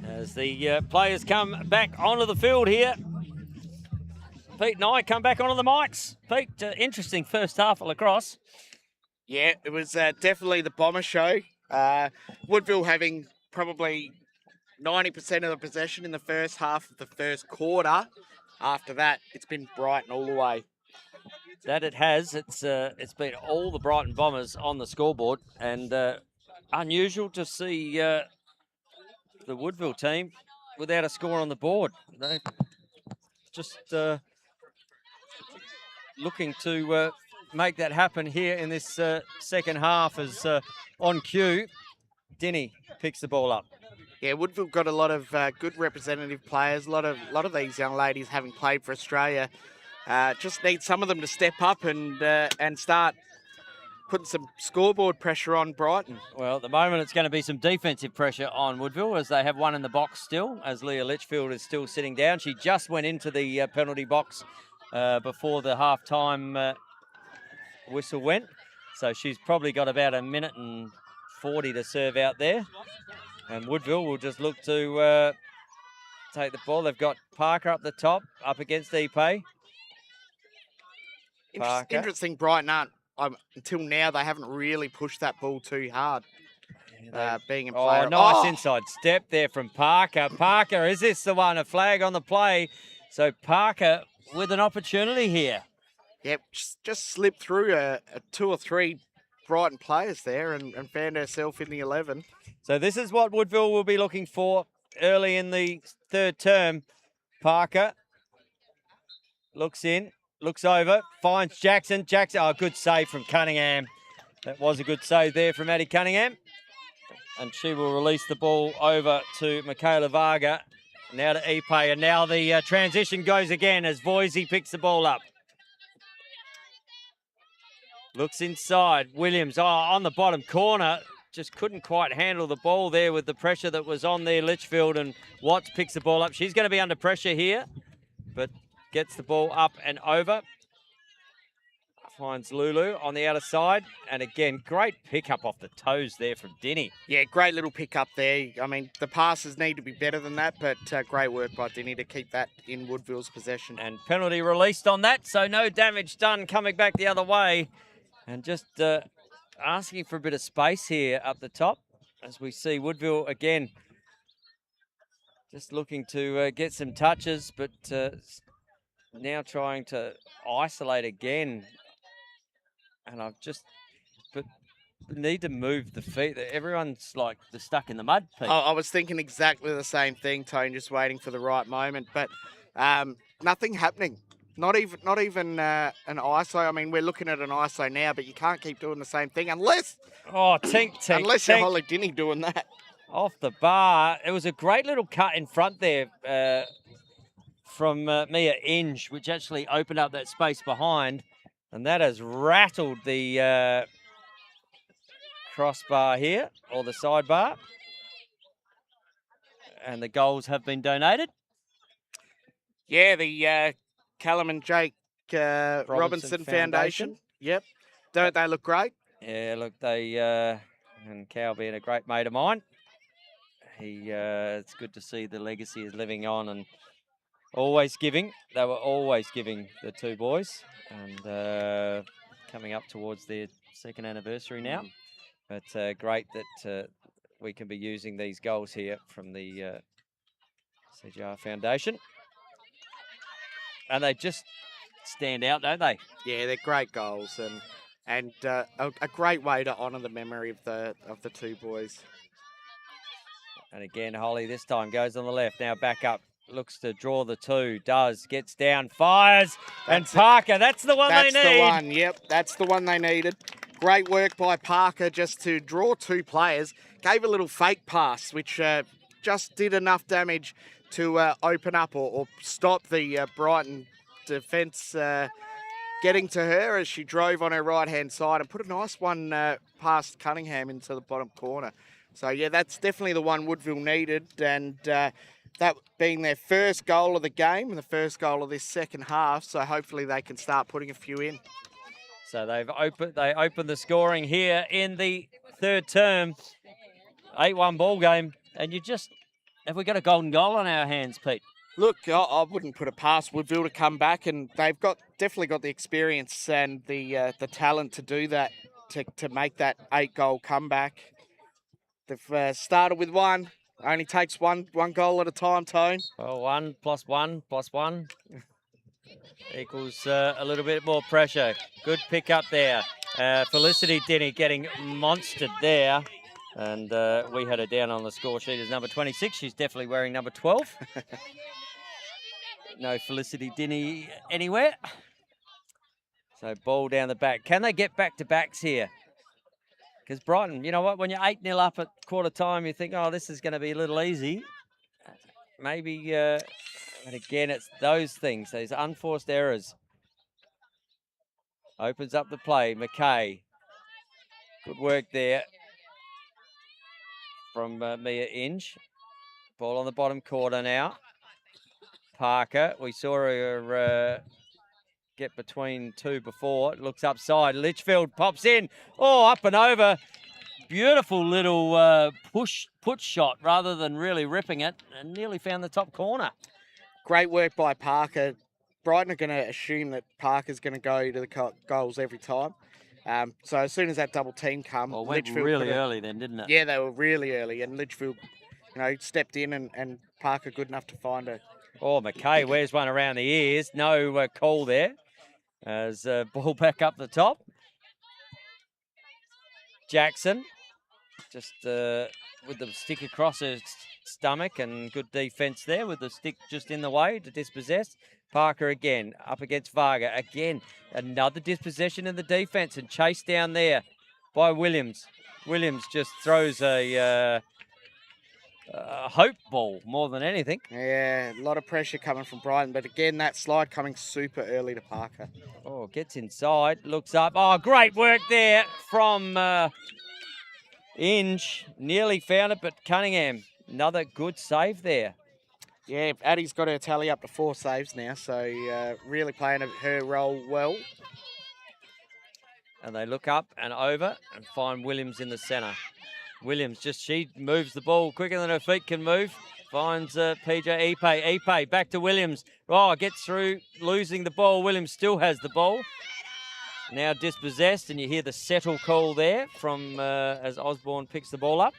A: As the players come back onto the field here, Pete and I come back onto the mics. Pete, interesting first half of lacrosse.
C: Yeah, it was definitely the bomber show. Woodville having probably 90% of the possession in the first half of the first quarter. after that, it's been Brighton all the way.
A: That it has. It's been all the Brighton Bombers on the scoreboard, and unusual to see the Woodville team without a score on the board. They just looking to make that happen here in this second half as on cue, Dinny picks the ball up.
C: Yeah, Woodville got a lot of good representative players. A lot of these young ladies having played for Australia. Just need some of them to step up and start putting some scoreboard pressure on Brighton.
A: Well, at the moment, it's going to be some defensive pressure on Woodville as they have one in the box still, as Leah Litchfield is still sitting down. She just went into the penalty box before the half-time whistle went. So she's probably got about a minute and 40 to serve out there. And Woodville will just look to take the ball. They've got Parker up the top, up against Ipe.
C: Interesting, Brighton aren't. Until now, they haven't really pushed that ball too hard. Being in play.
A: Oh, nice inside step there from Parker. Parker, is this the one? A flag on the play. So Parker with an opportunity here.
C: Yep, just slipped through a 2 or 3 Brighton players there and found herself in the 11.
A: So this is what Woodville will be looking for early in the third term. Parker looks in, looks over, finds Jackson. Jackson, oh, good save from Cunningham. That was a good save there from Addie Cunningham. And she will release the ball over to Michaela Varga. Now to Ipe, and now the transition goes again as Voisey picks the ball up. Looks inside. Williams, on the bottom corner. Just couldn't quite handle the ball there with the pressure that was on there. Litchfield, and Watts picks the ball up. She's going to be under pressure here, but gets the ball up and over. Finds Lulu on the outer side. And again, great pickup off the toes there from Dinny.
C: Yeah, great little pickup there. I mean, the passes need to be better than that, but great work by Dinny to keep that in Woodville's possession.
A: And penalty released on that, so no damage done coming back the other way. And just asking for a bit of space here up the top as we see Woodville again just looking to get some touches, but now trying to isolate again. And but need to move the feet. Everyone's like they're stuck in the mud, Pete.
C: I was thinking exactly the same thing, Tone, just waiting for the right moment, but nothing happening. Not even an ISO. I mean, we're looking at an ISO now, but you can't keep doing the same thing unless
A: tink.
C: Unless you're Holly Dinny doing that.
A: Off the bar. It was a great little cut in front there from Mia Inge, which actually opened up that space behind. And that has rattled the crossbar here, or the sidebar. And the goals have been donated.
C: Yeah, the Callum and Jake Robinson Foundation. Yep. Don't they look great?
A: Yeah, look, they and Cal being a great mate of mine. It's good to see the legacy is living on and always giving. They were always giving, the two boys, and coming up towards their second anniversary now. But great that we can be using these goals here from the CGR Foundation. And they just stand out, don't they?
C: Yeah, they're great goals and a great way to honour the memory of the two boys.
A: And again, Holly this time goes on the left. Now back up, looks to draw the two, gets down, fires, and Parker. That's the one they need.
C: That's the one. Yep, that's the one they needed. Great work by Parker just to draw two players. Gave a little fake pass, which just did enough damage to open up or stop the Brighton defence getting to her as she drove on her right-hand side and put a nice one past Cunningham into the bottom corner. So, yeah, that's definitely the one Woodville needed, and that being their first goal of the game and the first goal of this second half, so hopefully they can start putting a few in.
A: So they opened the scoring here in the third term. 8-1 ball game, and have we got a golden goal on our hands, Pete?
C: Look, I wouldn't put it past Woodville to come back, and they've definitely got the experience and the talent to do that, to make that 8-goal comeback. They've started with one. Only takes one goal at a time, Tone.
A: Well, 1 + 1 + 1. equals a little bit more pressure. Good pick up there. Felicity Denny getting monstered there. And we had her down on the score sheet as number 26. She's definitely wearing number 12. No Felicity Denny anywhere. So ball down the back. Can they get back-to-backs here? Because Brighton, you know what, when you're 8-0 up at quarter time, you think, oh, this is going to be a little easy. Maybe, and again, it's those things, those unforced errors. Opens up the play, McKay. Good work there from Mia Inge. Ball on the bottom corner now. Parker, we saw her get between two before. It looks upside. Litchfield pops in. Oh, up and over. Beautiful little push shot rather than really ripping it, and nearly found the top corner.
C: Great work by Parker. Brighton are going to assume that Parker's going to go to the goals every time. So as soon as that double team come,
A: Well, went
C: Litchfield
A: really early then, didn't it?
C: Yeah, they were really early, and Litchfield, stepped in, and Parker good enough to find her.
A: Oh, McKay wears one around the ears. No call there. As ball back up the top. Jackson, just with the stick across her stomach, and good defence there with the stick just in the way to dispossess. Parker again, up against Varga. Again, another dispossession in the defence and chased down there by Williams. Williams just throws a hope ball more than anything.
C: Yeah, a lot of pressure coming from Brighton, but again, that slide coming super early to Parker.
A: Oh, gets inside, looks up. Oh, great work there from Inge. Nearly found it, but Cunningham, another good save there.
C: Yeah, Addie's got her tally up to 4 saves now, so really playing her role well.
A: And they look up and over and find Williams in the centre. Williams, she moves the ball quicker than her feet can move. Finds PJ Ipe. Ipe back to Williams. Oh, gets through, losing the ball. Williams still has the ball. Now dispossessed, and you hear the settle call there from as Osborne picks the ball up.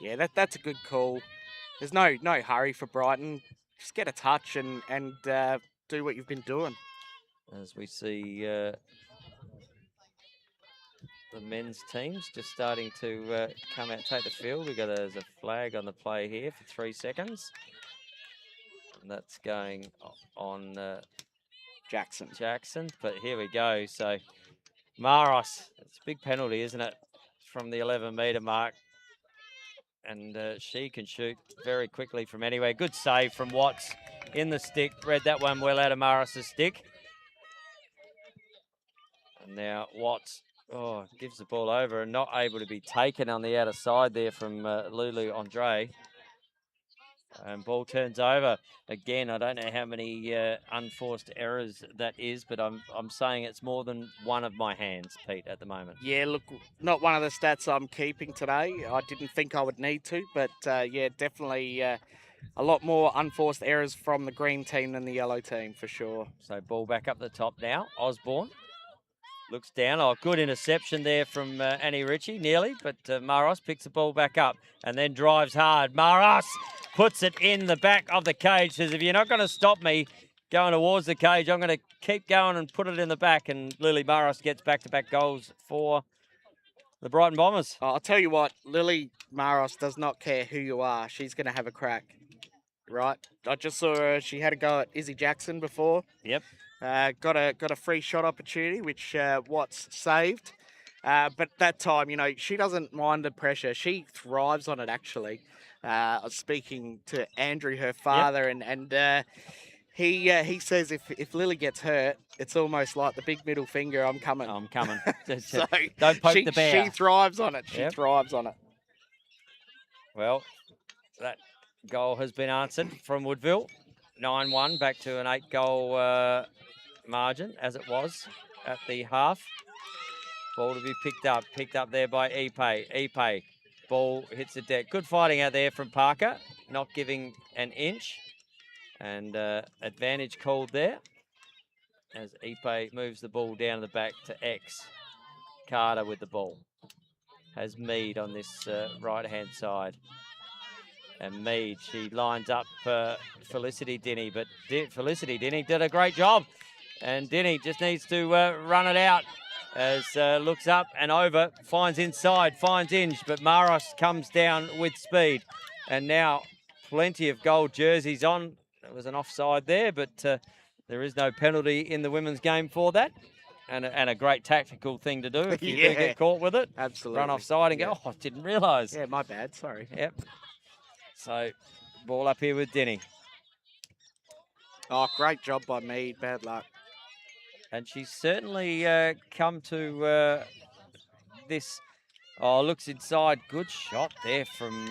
C: Yeah, that's a good call. There's no hurry for Brighton. Just get a touch and do what you've been doing.
A: As we see the men's teams just starting to come out, take the field. There's a flag on the play here for 3 seconds. And that's going on Jackson. But here we go. So Maros, it's a big penalty, isn't it? From the 11-metre mark. And she can shoot very quickly from anywhere. Good save from Watts in the stick. Read that one well out of Maros' stick. And now Watts gives the ball over and not able to be taken on the outer side there from Lulu Andre. And ball turns over. Again, I don't know how many unforced errors that is, but I'm saying it's more than one of my hands, Pete, at the moment.
C: Yeah, look, not one of the stats I'm keeping today. I didn't think I would need to, but yeah, definitely a lot more unforced errors from the green team than the yellow team, for sure.
A: So ball back up the top now. Osborne looks down. Oh, good interception there from Annie Ritchie, nearly, but Maros picks the ball back up and then drives hard. Maros puts it in the back of the cage, says, if you're not going to stop me going towards the cage, I'm going to keep going and put it in the back. And Lily Maros gets back-to-back goals for the Brighton Bombers.
C: I'll tell you what, Lily Maros does not care who you are. She's going to have a crack, right? I just saw her. She had a go at Izzy Jackson before.
A: Yep.
C: Got a free shot opportunity, which Watts saved. But that time, she doesn't mind the pressure. She thrives on it, actually. I was speaking to Andrew, her father, yep. and he says if Lily gets hurt, it's almost like the big middle finger, I'm coming.
A: So don't poke the bear.
C: She thrives on it. She thrives on it.
A: Well, that goal has been answered from Woodville. 9-1, back to an 8-goal margin, as it was at the half. Ball to be picked up there by Ipe. Ipe, ball hits the deck. Good fighting out there from Parker, not giving an inch. And advantage called there as Ipe moves the ball down the back to X. Carter with the ball. Has Mead on this right-hand side. And Mead, she lines up Felicity Dinny, but Felicity Dinny did a great job. And Dinny just needs to run it out as looks up and over, finds inside, finds Inge, but Maros comes down with speed. And now plenty of gold jerseys on. There was an offside there, but there is no penalty in the women's game for that. And a great tactical thing to do if you do get caught with it.
C: Absolutely.
A: Run offside and go, oh, I didn't realise.
C: Yeah, my bad, sorry.
A: Yep. So, ball up here with Denny.
C: Oh, great job by Mead, bad luck.
A: And she's certainly come to this. Oh, looks inside. Good shot there from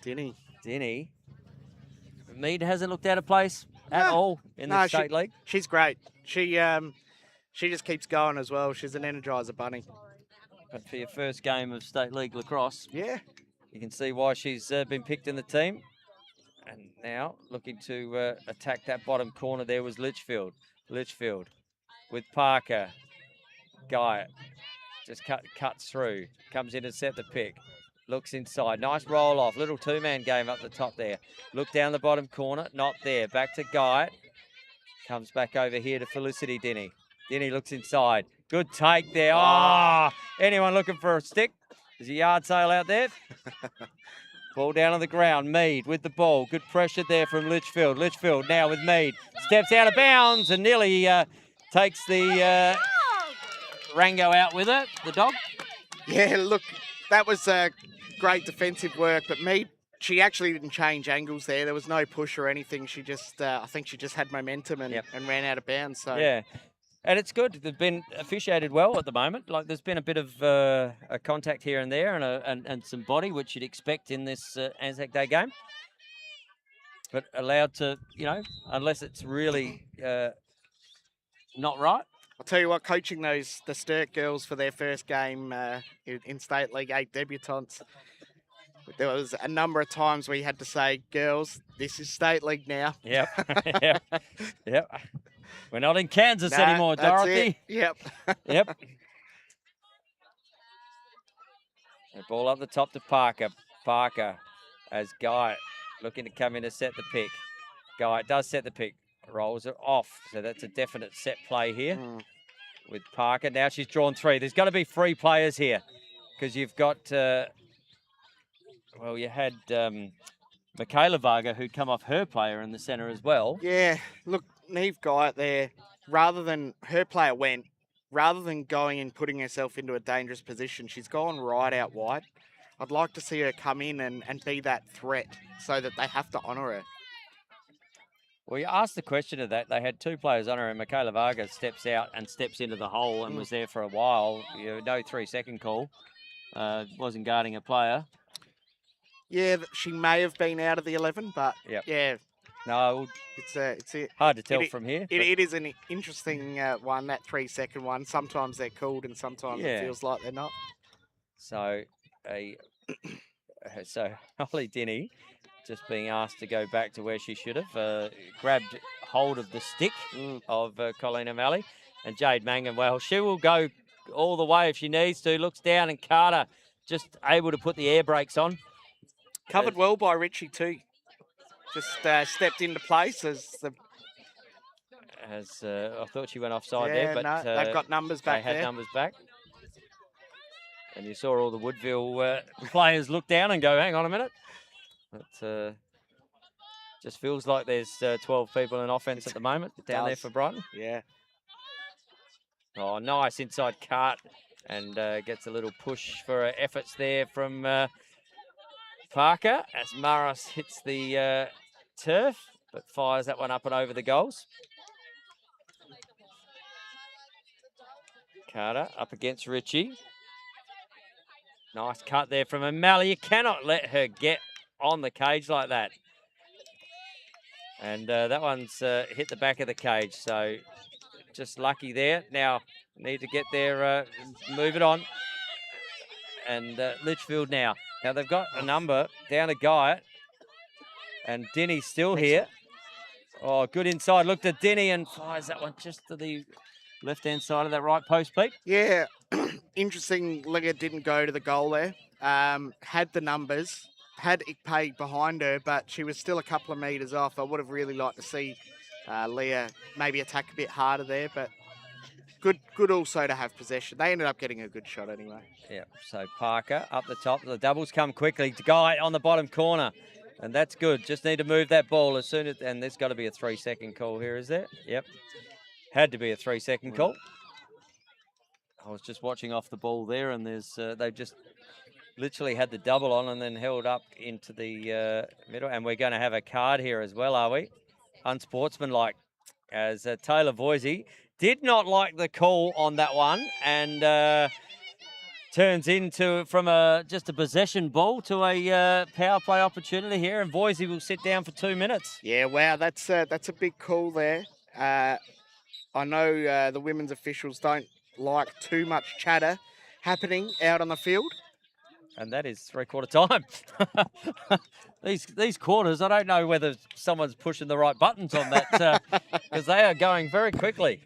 C: Dinny.
A: Mead hasn't looked out of place at all in the state league.
C: She's great. She just keeps going as well. She's an energizer bunny.
A: But for your first game of state league lacrosse,
C: yeah,
A: you can see why she's been picked in the team. And now looking to attack that bottom corner there was Litchfield. Litchfield with Parker. Guy just cuts through. Comes in to set the pick. Looks inside. Nice roll off. Little two-man game up the top there. Look down the bottom corner. Not there. Back to Guy. Comes back over here to Felicity Dinny. Dinny looks inside. Good take there. Oh, anyone looking for a stick? There's a yard sale out there. Ball down on the ground. Mead with the ball. Good pressure there from Litchfield. Litchfield now with Mead. Steps out of bounds and nearly takes the Rango out with it, the dog.
C: Yeah, look, that was great defensive work, but Mead, she actually didn't change angles there. There was no push or anything. She just, I think she just had momentum and ran out of bounds. So
A: yeah. And it's good. They've been officiated well at the moment. Like there's been a bit of a contact here and there and some body, which you'd expect in this ANZAC Day game. But allowed to, unless it's really not right.
C: I'll tell you what, coaching the Sturt girls for their first game in State League 8 debutantes, there was a number of times we had to say, girls, this is State League now.
A: Yep. Yep. We're not in Kansas anymore, Dorothy.
C: Yep.
A: Yep. The ball up the top to Parker. Parker as Guy looking to come in to set the pick. Guy does set the pick. Rolls it off. So that's a definite set play here with Parker. Now she's drawn three. There's got to be three players here because you've got, you had Michaela Varga who'd come off her player in the centre as well.
C: Yeah, look, Neve Guy there, rather than going and putting herself into a dangerous position, she's gone right out wide. I'd like to see her come in and be that threat so that they have to honour her.
A: Well, you asked the question of that. They had two players on her, and Michaela Varga steps out and steps into the hole and was there for a while. No 3-second call. Wasn't guarding a player.
C: Yeah, she may have been out of the 11, but yeah.
A: No,
C: it's
A: hard to tell from here.
C: It is an interesting one, that 3-second one. Sometimes they're called and sometimes it feels like they're not.
A: So, Holly Dinny just being asked to go back to where she should have. Grabbed hold of the stick of Colleen O'Malley. And Jade Mangan, well, she will go all the way if she needs to. Looks down and Carter just able to put the air brakes on.
C: Covered well by Richie too. Just stepped into place as the...
A: I thought she went offside there, but
C: no, they've got numbers back there.
A: They had numbers back. And you saw all the Woodville players look down and go, hang on a minute. It just feels like there's 12 people in offense at the moment down there for Brighton.
C: Yeah.
A: Oh, nice inside cut and gets a little push for efforts there from Parker as Maros hits the turf, but fires that one up and over the goals. Carter up against Richie. Nice cut there from O'Malley. You cannot let her get on the cage like that. And that one's hit the back of the cage, so just lucky there. Now need to get there, move it on. And Litchfield now. Now they've got a number down to Guy. And Denny's still here. Oh, good inside. Looked at Denny and fires that one just to the left-hand side of that right post, Pete.
C: Yeah, interesting. Liga didn't go to the goal there. Had the numbers. had Ikpay behind her, but she was still a couple of metres off. I would have really liked to see Leah maybe attack a bit harder there, but good also to have possession. They ended up getting a good shot anyway.
A: Yeah, so Parker up the top. The doubles come quickly. Guy on the bottom corner. And that's good. Just need to move that ball as soon as... And there's got to be a 3-second call here, is there? Yep. Had to be a 3-second call. I was just watching off the ball there, and there's they've just literally had the double on and then held up into the middle. And we're going to have a card here as well, are we? Unsportsmanlike, as Taylor Voisey did not like the call on that one, and turns into from just a possession ball to a power play opportunity here, and Voisey will sit down for 2 minutes.
C: Yeah, wow, that's a big call there. I know the women's officials don't like too much chatter happening out on the field.
A: And that is 3/4 time. These quarters, I don't know whether someone's pushing the right buttons on that, because they are going very quickly.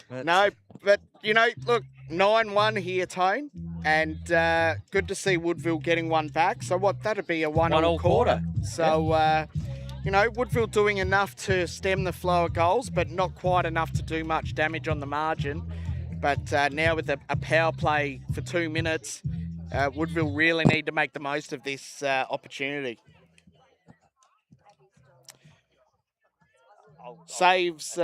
C: No, but, you know, look, 9-1 here, Tone, and good to see Woodville getting one back. So that'd be a one-all quarter. So, you know, Woodville doing enough to stem the flow of goals, but not quite enough to do much damage on the margin. But now with a power play for 2 minutes, Woodville really need to make the most of this opportunity. Saves,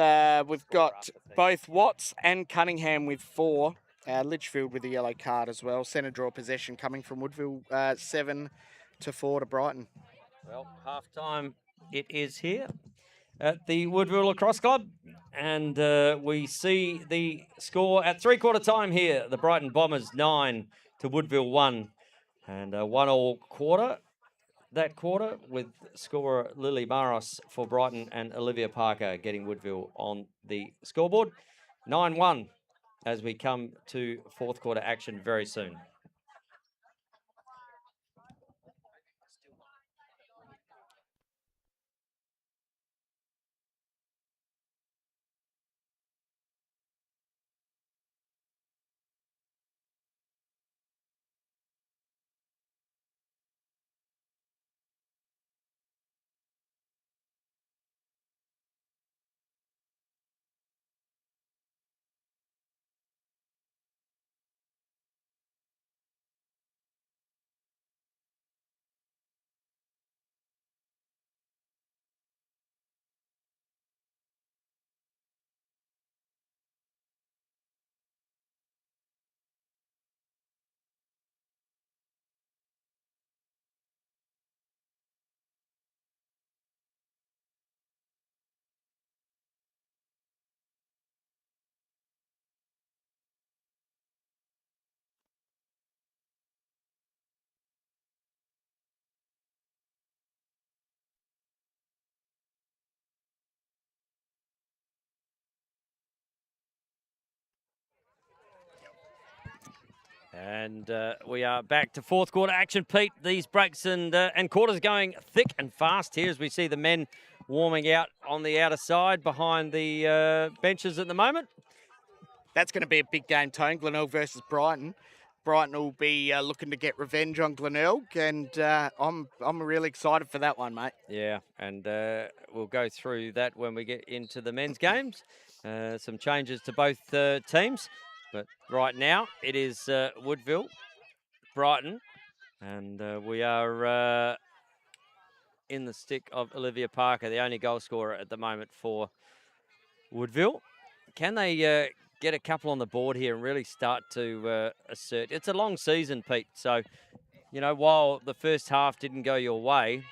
C: we've got both Watts and Cunningham with 4. Litchfield with the yellow card as well. Centre draw possession coming from Woodville, 7-4 to Brighton.
A: Well, half-time it is here at the Woodville Lacrosse Club. And we see the score at 3/4 time here. The Brighton Bombers 9 to Woodville 1. And a 1-all quarter. That quarter with scorer Lily Maros for Brighton and Olivia Parker getting Woodville on the scoreboard. 9-1 as we come to 4th quarter action very soon. And we are back to 4th quarter action, Pete. These breaks and quarters going thick and fast here as we see the men warming out on the outer side behind the benches at the moment.
C: That's going to be a big game, Tone. Glenelg versus Brighton. Brighton will be looking to get revenge on Glenelg, and I'm really excited for that one, mate.
A: Yeah, and we'll go through that when we get into the men's games. Some changes to both teams. But right now, it is Woodville, Brighton, and we are in the stick of Olivia Parker, the only goal scorer at the moment for Woodville. Can they get a couple on the board here and really start to assert? It's a long season, Pete, so, you know, while the first half didn't go your way,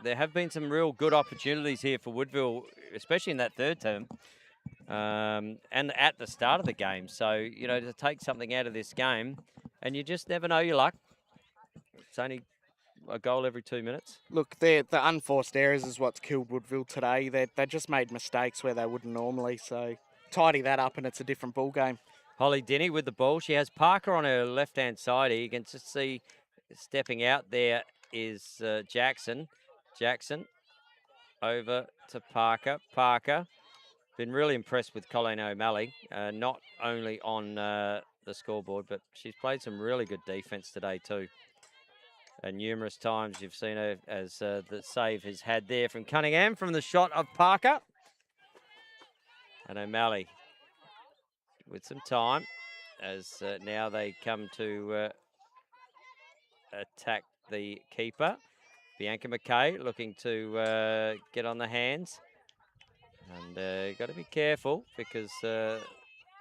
A: there have been some real good opportunities here for Woodville, especially in that third term. And at the start of the game. So, you know, to take something out of this game, and you just never know your luck. It's only a goal every 2 minutes.
C: Look, the unforced errors is what's killed Woodville today. They just made mistakes where they wouldn't normally. So tidy that up and it's a different ball game.
A: Holly Denny with the ball. She has Parker on her left-hand side here. You can just see stepping out there is Jackson. Jackson over to Parker. Parker. Been really impressed with Colleen O'Malley, not only on the scoreboard, but she's played some really good defence today too. And numerous times you've seen her as the save has had there from Cunningham from the shot of Parker. And O'Malley with some time as now they come to attack the keeper. Bianca McKay looking to get on the hands. And you've got to be careful because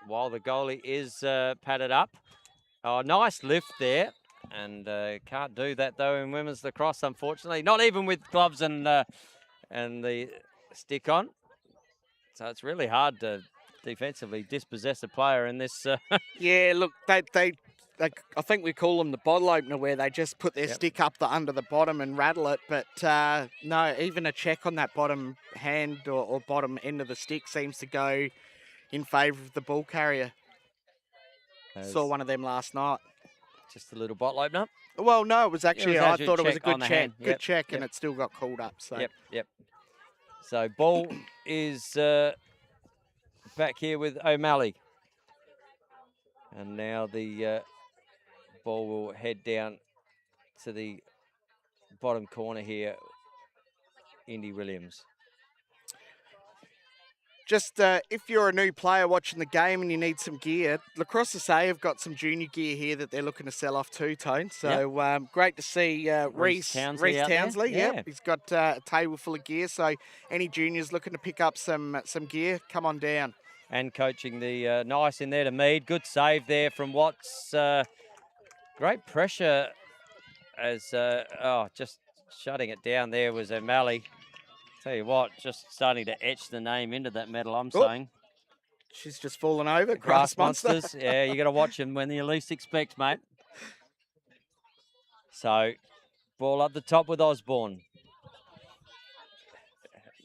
A: while the goalie is padded up. Oh, nice lift there. And can't do that, though, in women's lacrosse, unfortunately. Not even with gloves and the stick on. So it's really hard to defensively dispossess a player in this.
C: Yeah, look, they I think we call them the bottle opener, where they just put their stick up under the bottom and rattle it. But no, even a check on that bottom hand or bottom end of the stick seems to go in favour of the ball carrier. Saw one of them last night.
A: Just a little bottle opener.
C: Well, no, it was actually, I thought it was a good check. Good check,
A: Yep.
C: and it still got called up. So.
A: Yep. So ball is back here with O'Malley. And now the ball will head down to the bottom corner here. Indy Williams.
C: Just if you're a new player watching the game and you need some gear, Lacrosse SA have got some junior gear here that they're looking to sell off too, Tone. So great to see Reece Townsley.
A: Yeah.
C: He's got a table full of gear. So any juniors looking to pick up some gear, come on down.
A: And coaching the nice in there to Mead. Good save there from Watts. Great pressure as, just shutting it down there was O'Malley. Tell you what, just starting to etch the name into that medal, I'm saying.
C: She's just fallen over.
A: Grass monsters. Yeah, you got to watch them when you least expect, mate. So, ball up the top with Osborne.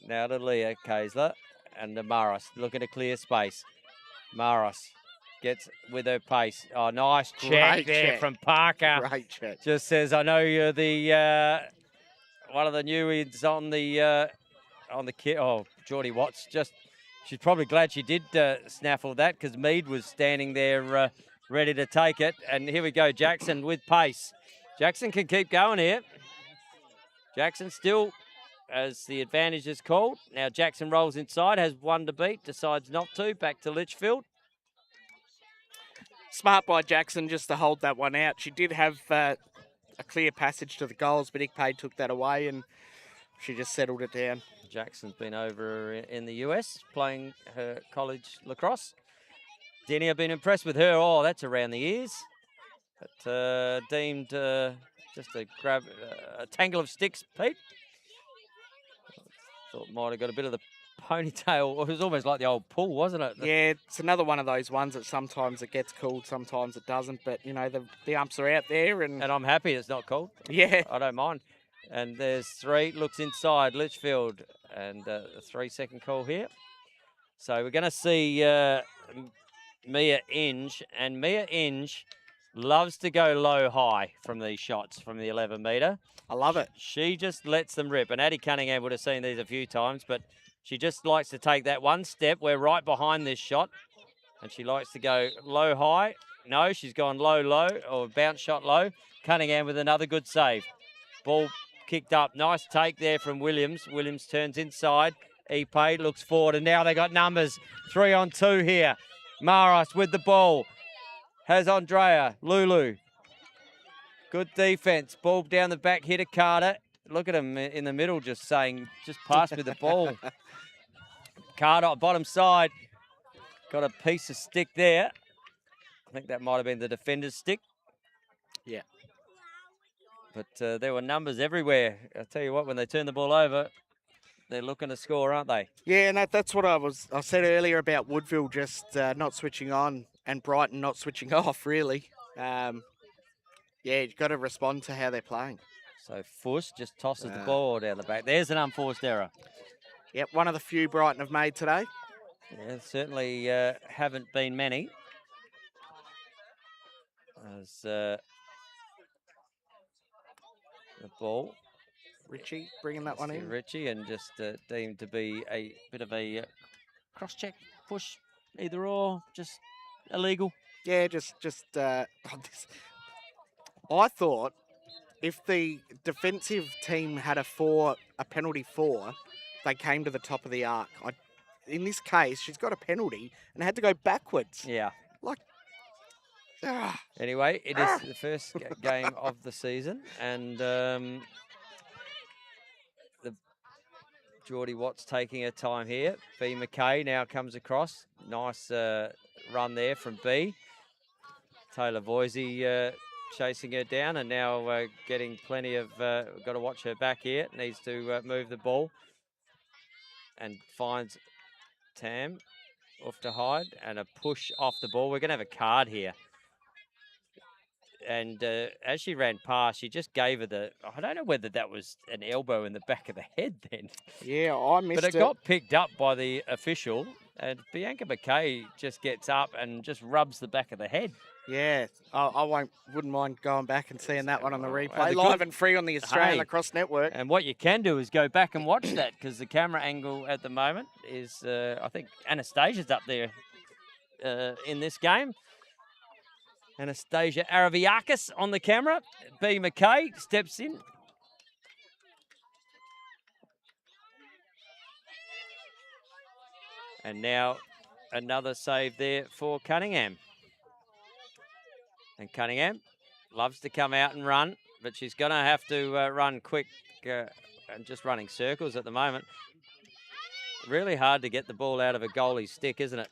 A: Now to Leah Kaysler and to Maros, looking to clear space. Maros gets with her pace. Oh, nice check there from Parker.
C: Great check.
A: Just says, I know you're the one of the newies on the kit. Oh, Geordie Watts she's probably glad she did snaffle that because Mead was standing there ready to take it. And here we go, Jackson with pace. Jackson can keep going here. Jackson still, as the advantage is called. Now Jackson rolls inside, has one to beat, decides not to. Back to Litchfield.
C: Smart by Jackson just to hold that one out. She did have a clear passage to the goals, but Ickpay took that away and she just settled it down.
A: Jackson's been over in the US playing her college lacrosse. Denny, I've been impressed with her. Oh, that's around the ears. But deemed just to grab a tangle of sticks, Pete. Thought might have got a bit of the ponytail. It was almost like the old pull, wasn't it?
C: Yeah, it's another one of those ones that sometimes it gets called, sometimes it doesn't. But, you know, the umps are out there. And
A: I'm happy it's not called.
C: Yeah.
A: I don't mind. And there's three, looks inside, Litchfield, and a 3-second call here. So we're going to see Mia Inge, and Mia Inge loves to go low-high from these shots from the 11 metre.
C: I love it.
A: She just lets them rip, and Addie Cunningham would have seen these a few times, but she just likes to take that one step. We're right behind this shot, and she likes to go low-high. No, she's gone low-low, or bounce shot low. Cunningham with another good save. Ball kicked up. Nice take there from Williams. Williams turns inside. Ickpay looks forward, and now they got numbers. 3-on-2 here. Maros with the ball. Has Andrea. Lulu. Good defense. Ball down the back here to Carter. Look at him in the middle just saying, just pass me the ball. Carter, bottom side. Got a piece of stick there. I think that might have been the defender's stick.
C: Yeah.
A: But there were numbers everywhere. I'll tell you what, when they turn the ball over, they're looking to score, aren't they?
C: Yeah, and that's what I said earlier about Woodville just not switching on and Brighton not switching off, really. Yeah, you've got to respond to how they're playing.
A: So Fuss just tosses the ball down the back. There's an unforced error.
C: Yep, one of the few Brighton have made today.
A: Yeah, certainly haven't been many. As the ball.
C: Richie bringing that one in.
A: Richie, and just deemed to be a bit of a cross-check push, either or, just illegal.
C: Yeah, I thought if the defensive team had a penalty 4, they came to the top of the arc. In this case, she's got a penalty and had to go backwards.
A: Yeah.
C: Like, ah,
A: Anyway, it is the first game of the season, and Geordie Watts taking her time here. B. McKay now comes across. Nice run there from B. Taylor Voisey chasing her down, and now getting plenty of... got to watch her back here. Needs to move the ball. And finds Tam off to Hyde, and a push off the ball. We're going to have a card here. And as she ran past, she just gave her I don't know whether that was an elbow in the back of the head then.
C: yeah, I missed
A: But it got picked up by the official, and Bianca McKay just gets up and just rubs the back of the head.
C: Yeah, I wouldn't mind going back and seeing that one on the replay.
A: the
C: Live
A: good-
C: and free on the Australian
A: Hey.
C: Lacrosse Network.
A: And what you can do is go back and watch that, because the camera angle at the moment is, I think Anastasia's up there in this game. Anastasia Araviakis on the camera. B. McKay steps in. And now another save there for Cunningham. And Cunningham loves to come out and run, but she's going to have to run quick and just running circles at the moment. Really hard to get the ball out of a goalie's stick, isn't it?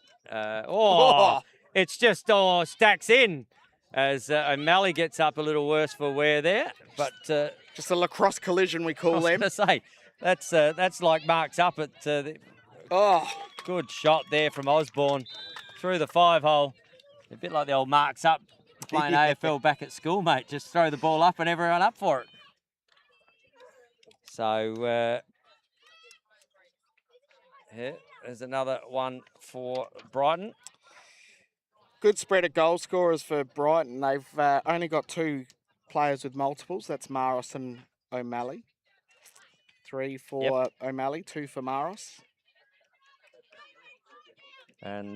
A: It's just stacks in as O'Malley gets up a little worse for wear there. But
C: Just a lacrosse collision, we call
A: I
C: them.
A: was going to say, that's like marks up at the good shot there from Osborne through the 5-hole. A bit like the old marks up playing AFL back at school, mate. Just throw the ball up and everyone up for it. So here, there's another one for Brighton.
C: Good spread of goal scorers for Brighton. They've only got 2 players with multiples. That's Maros and O'Malley. 3 for O'Malley, 2 for Maros.
A: And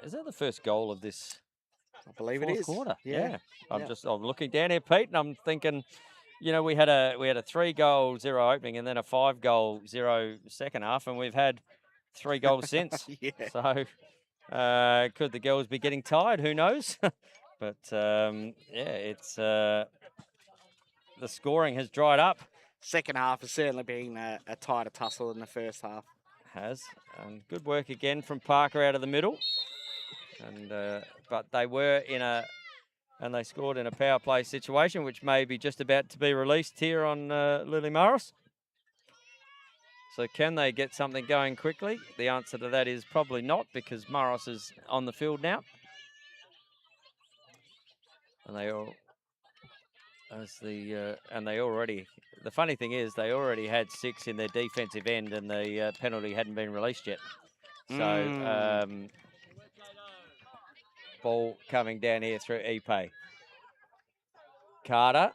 A: is that the first goal of this
C: I believe it
A: fourth
C: is.
A: quarter?
C: Yeah.
A: I'm looking down here, Pete, and I'm thinking, you know, we had a 3-goal 0 opening and then a 5-goal 0 second half, and we've had 3 goals since.
C: Yeah.
A: So could the girls be getting tired? Who knows? But it's the scoring has dried up.
C: Second half has certainly been a tighter tussle than the first half.
A: And good work again from Parker out of the middle. And but they were and they scored in a power play situation, which may be just about to be released here on Lily Morris. So can they get something going quickly? The answer to that is probably not, because Morris is on the field now. And the funny thing is they already had 6 in their defensive end, and the penalty hadn't been released yet. So ball coming down here through Ipe. Carter.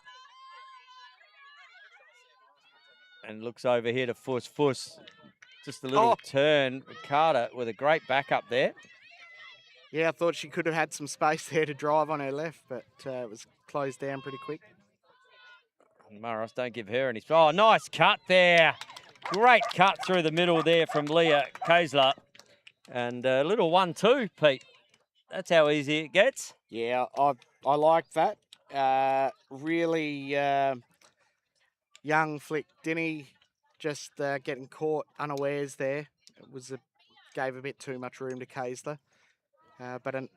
A: And looks over here to Fuss. Fuss, just a little turn. Carter with a great backup there.
C: Yeah, I thought she could have had some space there to drive on her left, but it was closed down pretty quick.
A: Maros, don't give her any... Oh, nice cut there. Great cut through the middle there from Leah Kaisler. And a little 1-2, Pete. That's how easy it gets.
C: Yeah, I like that. Really young flick. Dinny just getting caught unawares there. It gave a bit too much room to Kaisler. But a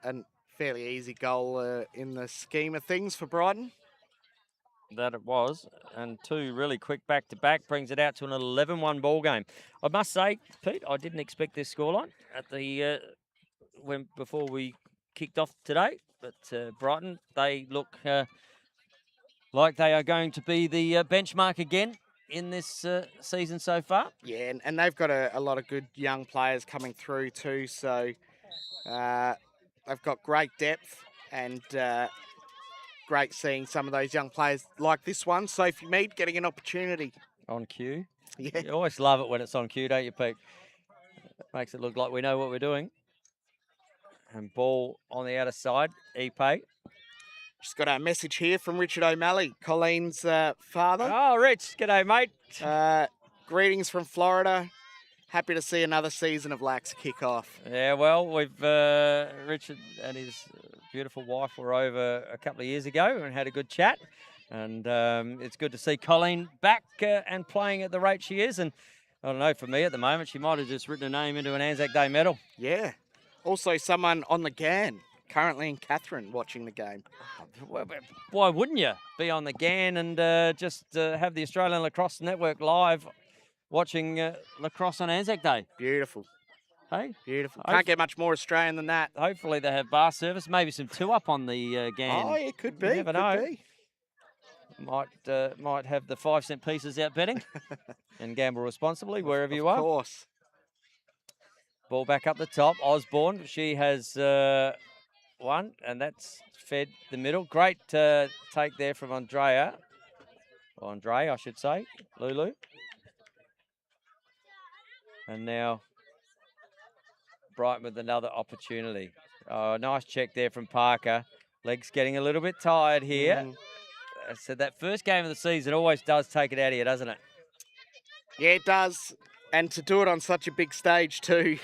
C: fairly easy goal in the scheme of things for Brighton.
A: That it was. And 2 really quick back-to-back brings it out to an 11-1 ball game. I must say, Pete, I didn't expect this scoreline at the before we kicked off today. But Brighton, they look like they are going to be the benchmark again in this season so far.
C: Yeah, and they've got a lot of good young players coming through too. So they've got great depth, and great seeing some of those young players like this one, Sophie Mead, getting an opportunity.
A: On cue.
C: Yeah.
A: You always love it when it's on cue, don't you, Pete? It makes it look like we know what we're doing. And ball on the outer side, Ipe.
C: Just got a message here from Richard O'Malley, Colleen's father.
A: Oh, Rich, g'day, mate.
C: Greetings from Florida. Happy to see another season of Lax kick off.
A: Yeah, well, we've Richard and his beautiful wife were over a couple of years ago and had a good chat. And it's good to see Colleen back and playing at the rate she is. And I don't know, for me at the moment, she might have just written her name into an ANZAC Day medal.
C: Yeah. Also, someone on the GAN, currently in Catherine, watching the game.
A: Why wouldn't you be on the GAN and just have the Australian Lacrosse Network live watching lacrosse on ANZAC Day?
C: Beautiful.
A: Hey?
C: Beautiful. Can't get much more Australian than that.
A: Hopefully they have bar service, maybe some two-up on the GAN.
C: Oh, it could be.
A: You never
C: could
A: know.
C: Be.
A: Might have the 5-cent pieces out betting and gamble responsibly wherever you are.
C: Of course.
A: Ball back up the top. Osborne, she has one, and that's fed the middle. Great take there from Andre, I should say. Lulu. And now Brighton with another opportunity. Oh, nice check there from Parker. Legs getting a little bit tired here. So that first game of the season always does take it out of you, doesn't it?
C: Yeah, it does. And to do it on such a big stage too,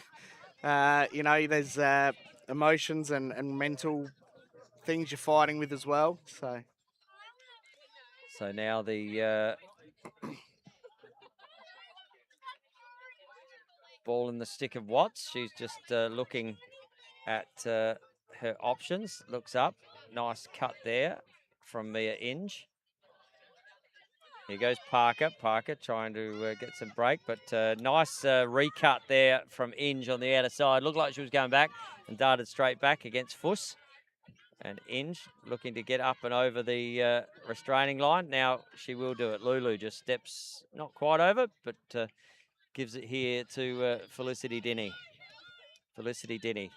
C: there's emotions and mental things you're fighting with as well.
A: So now the ball in the stick of Watts. She's just looking at her options. Looks up. Nice cut there from Mia Inge. Here goes Parker. Parker trying to get some break, but nice recut there from Inge on the outer side. Looked like she was going back and darted straight back against Fuss. And Inge looking to get up and over the restraining line. Now she will do it. Lulu just steps not quite over, but gives it here to Felicity Denny. Felicity Denny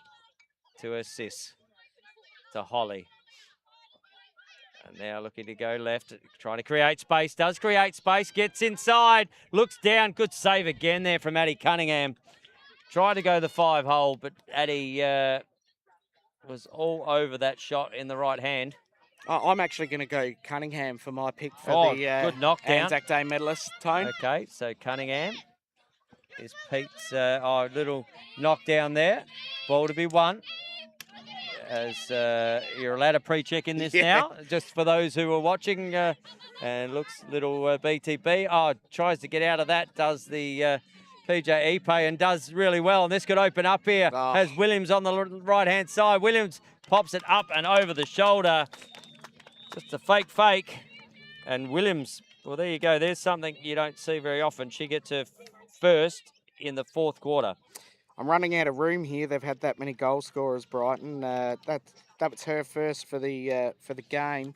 A: to her sis, to Holly. And now looking to go left, trying to create space, does create space, gets inside, looks down, good save again there from Addie Cunningham. Tried to go the 5-hole, but Addie was all over that shot in the right hand.
C: I'm actually going to go Cunningham for my pick for the
A: good knockdown.
C: ANZAC Day medalist, Tone.
A: Okay, so Cunningham is Pete's little knockdown there. Ball to be won. As you're allowed to pre-check in this now, just for those who are watching. And looks little BTB. Oh, tries to get out of that, does the PJ Ipe and does really well. And this could open up here.
C: Oh.
A: Has Williams on the right-hand side. Williams pops it up and over the shoulder. Just a fake. And Williams, well, there you go. There's something you don't see very often. She gets her first in the fourth quarter.
C: I'm running out of room here. They've had that many goal scorers, Brighton. That was her first for the game.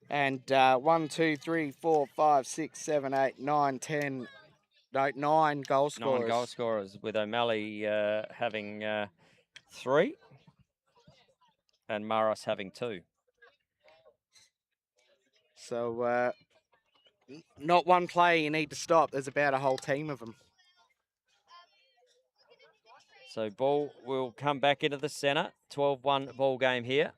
C: And 1, 2, 3, 4, 5, 6, 7, 8, 9, 10. No, 9 goal scorers.
A: 9 goal scorers, with O'Malley having 3 and Maros having 2.
C: So not one player you need to stop. There's about a whole team of them.
A: So ball will come back into the centre. 12-1 ball game here.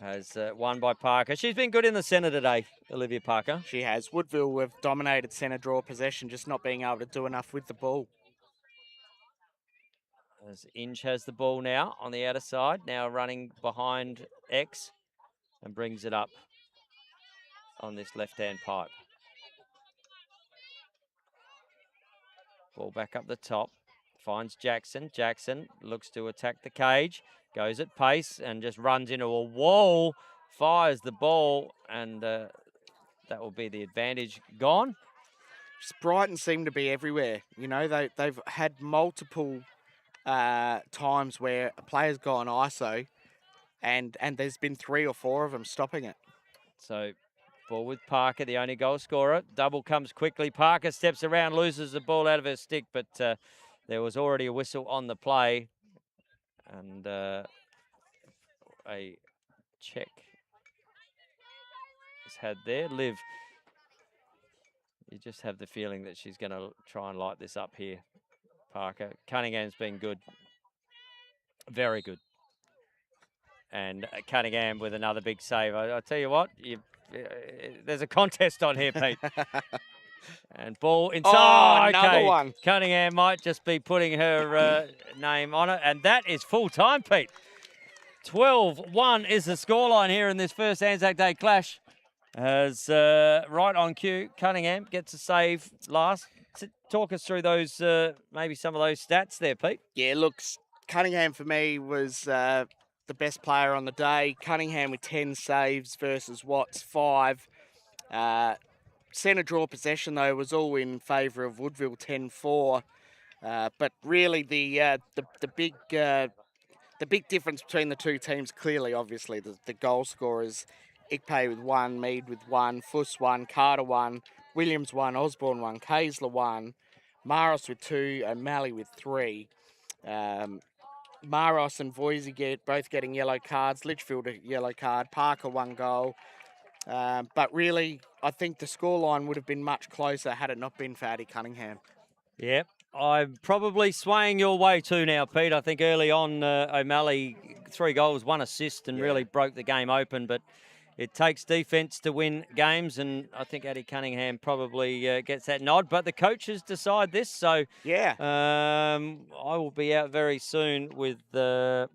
A: As won by Parker. She's been good in the centre today, Olivia Parker.
C: She has. Woodville have dominated centre draw possession, just not being able to do enough with the ball.
A: As Inge has the ball now on the outer side, now running behind X and brings it up on this left-hand pipe. Ball back up the top, finds Jackson. Jackson looks to attack the cage, goes at pace and just runs into a wall, fires the ball, and that will be the advantage gone.
C: Brighton seem to be everywhere. You know, they've had multiple times where a player's gone ISO and there's been 3 or 4 of them stopping it.
A: So ball with Parker, the only goal scorer. Double comes quickly. Parker steps around, loses the ball out of her stick, but there was already a whistle on the play. And a check is had there. Liv, you just have the feeling that she's going to try and light this up here. Parker. Cunningham's been good. Very good. and Cunningham with another big save. I tell you what, there's a contest on here, Pete. And ball inside.
C: Another one.
A: Cunningham might just be putting her name on it. And that is full time, Pete. 12-1 is the scoreline here in this first Anzac Day clash. As right on cue, Cunningham gets a save last. Talk us through those, maybe some of those stats there, Pete.
C: Yeah, looks Cunningham for me was the best player on the day. Cunningham with 10 saves versus Watts 5. Centre draw possession though was all in favour of Woodville 10-4. But really the big difference between the two teams clearly, obviously, the goal scorers. Ikpe with 1, Mead with 1, Fuss 1, Carter 1, Williams 1, Osborne 1, Kaysler 1, Maros with 2, and Malley with 3. Maros and Voisey both getting yellow cards. Litchfield a yellow card. Parker 1 goal. But really, I think the scoreline would have been much closer had it not been for Addie Cunningham.
A: Yep, I'm probably swaying your way too now, Pete. I think early on, O'Malley, 3 goals, 1 assist, and really broke the game open. But it takes defence to win games, and I think Addie Cunningham probably gets that nod. But the coaches decide this, so
C: Yeah.
A: I will be out very soon with Nina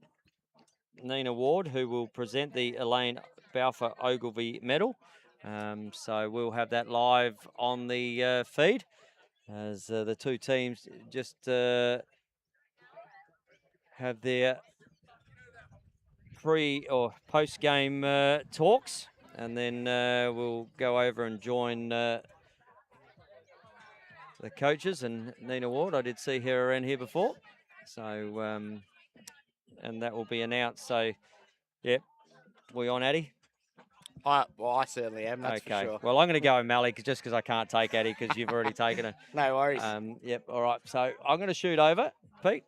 A: Ward, who will present the Elaine Balfour Ogilvie medal. So we'll have that live on the feed as the two teams just have their pre or post game talks, and then we'll go over and join the coaches and Nina Ward. I did see her around here before, so and that will be announced. So, yep, we on, Addie?
C: I certainly am, that's for sure.
A: Well, I'm going to go O'Malley just because I can't take Addie because you've already taken her.
C: No worries.
A: Yep, all right. So I'm going to shoot over. Pete,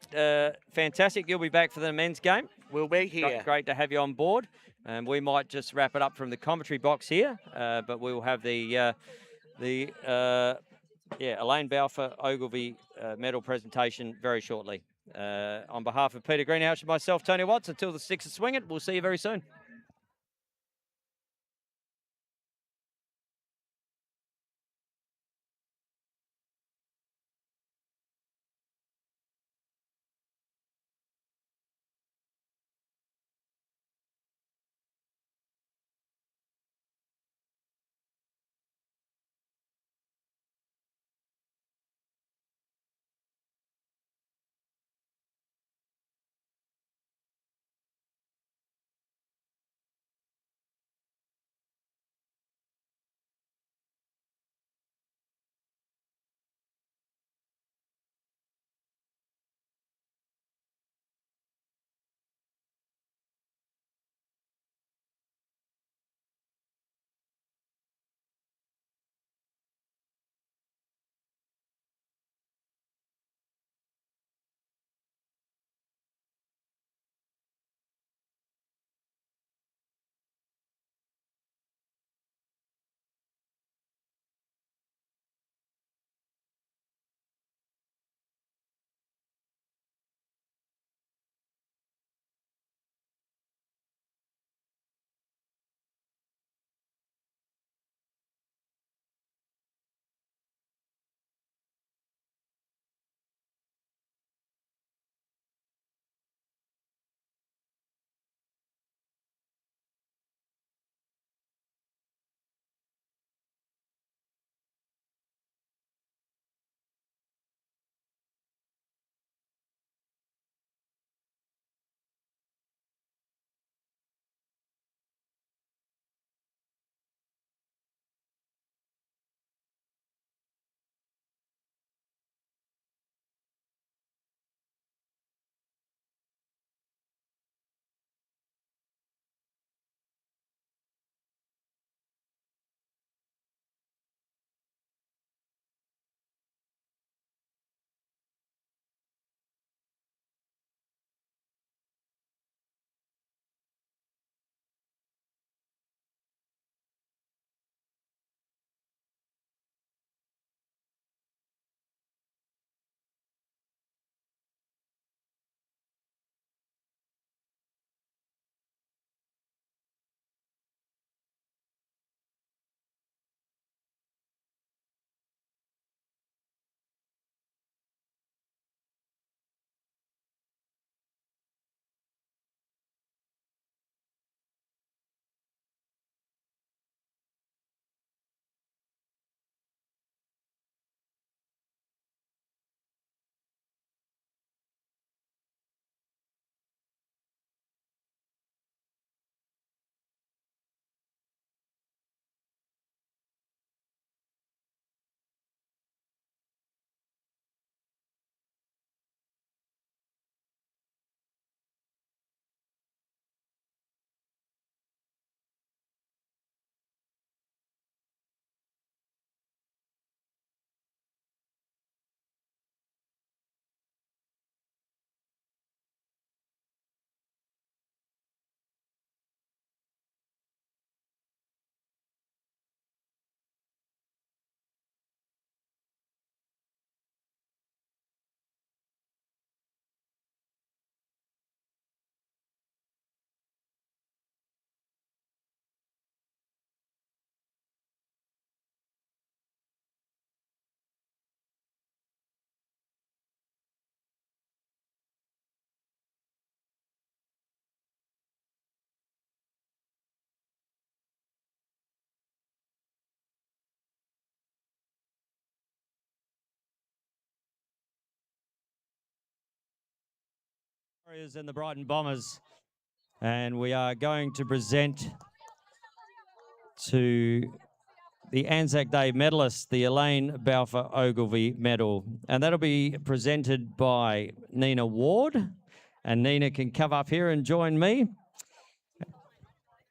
A: fantastic. You'll be back for the men's game.
C: We'll be here.
A: Great to have you on board. We might just wrap it up from the commentary box here, but we'll have the Elaine Balfour Ogilvie medal presentation very shortly. On behalf of Peter Greenhouse and myself, Tony Watts, until the Sixers swing it, we'll see you very soon. Warriors and the Brighton Bombers. And we are going to present to the ANZAC Day medalist, the Elaine Balfour Ogilvie Medal. And that'll be presented by Nina Ward. And Nina can come up here and join me.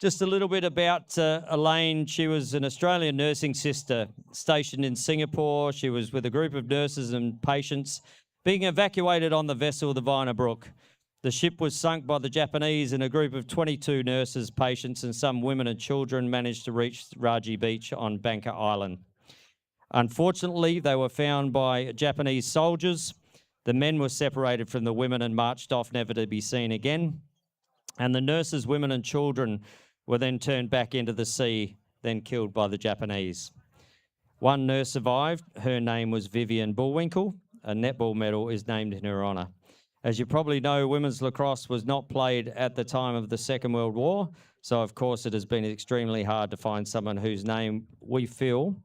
A: Just a little bit about Elaine. She was an Australian nursing sister stationed in Singapore. She was with a group of nurses and patients being evacuated on the vessel, the Vina Brook. The ship was sunk by the Japanese, and a group of 22 nurses, patients, and some women and children managed to reach Raji Beach on Banker Island. Unfortunately, they were found by Japanese soldiers. The men were separated from the women and marched off, never to be seen again. And the nurses, women and children were then turned back into the sea, then killed by the Japanese. One nurse survived. Her name was Vivian Bullwinkle. A netball medal is named in her honour. As you probably know, women's lacrosse was not played at the time of the Second World War, so of course it has been extremely hard to find someone whose name we feel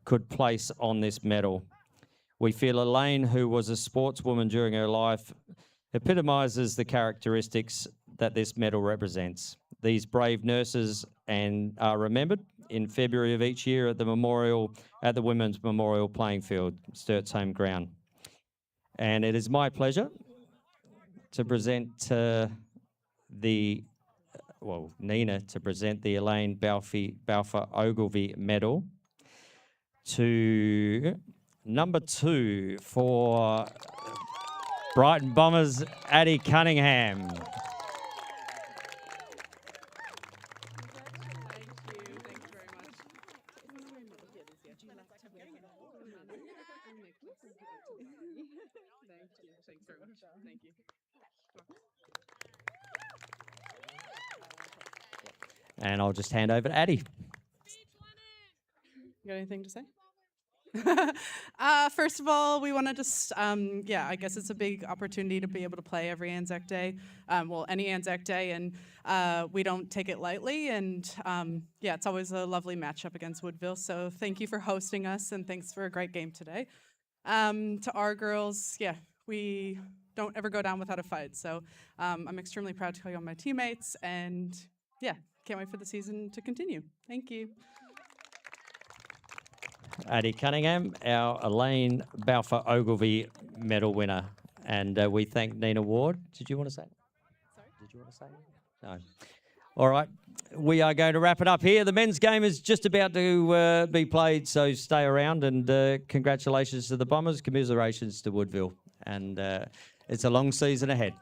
A: could place on this medal. We feel Elaine, who was a sportswoman during her life, epitomises the characteristics that this medal represents. These brave nurses are remembered in February of each year at the memorial, at the Women's Memorial Playing Field, Sturt's home ground. And it is my pleasure to present Nina to present the Elaine Balfour Ogilvie Medal to number 2 for Brighton Bombers, Addie Cunningham. And I'll just hand over to Addie.
D: You got anything to say? First of all, we want to just, I guess it's a big opportunity to be able to play every ANZAC Day, any ANZAC Day, and we don't take it lightly, and it's always a lovely matchup against Woodville, so thank you for hosting us, and thanks for a great game today. To our girls, we don't ever go down without a fight, so I'm extremely proud to call you all my teammates, and can't wait for the season to continue. Thank you.
A: Addie Cunningham, our Elaine Balfour Ogilvie medal winner. And we thank Nina Ward. Did you want to say it?
D: Sorry?
A: Did you want to say it? No. All right. We are going to wrap it up here. The men's game is just about to be played, so stay around. And congratulations to the Bombers. Commiserations to Woodville. And it's a long season ahead.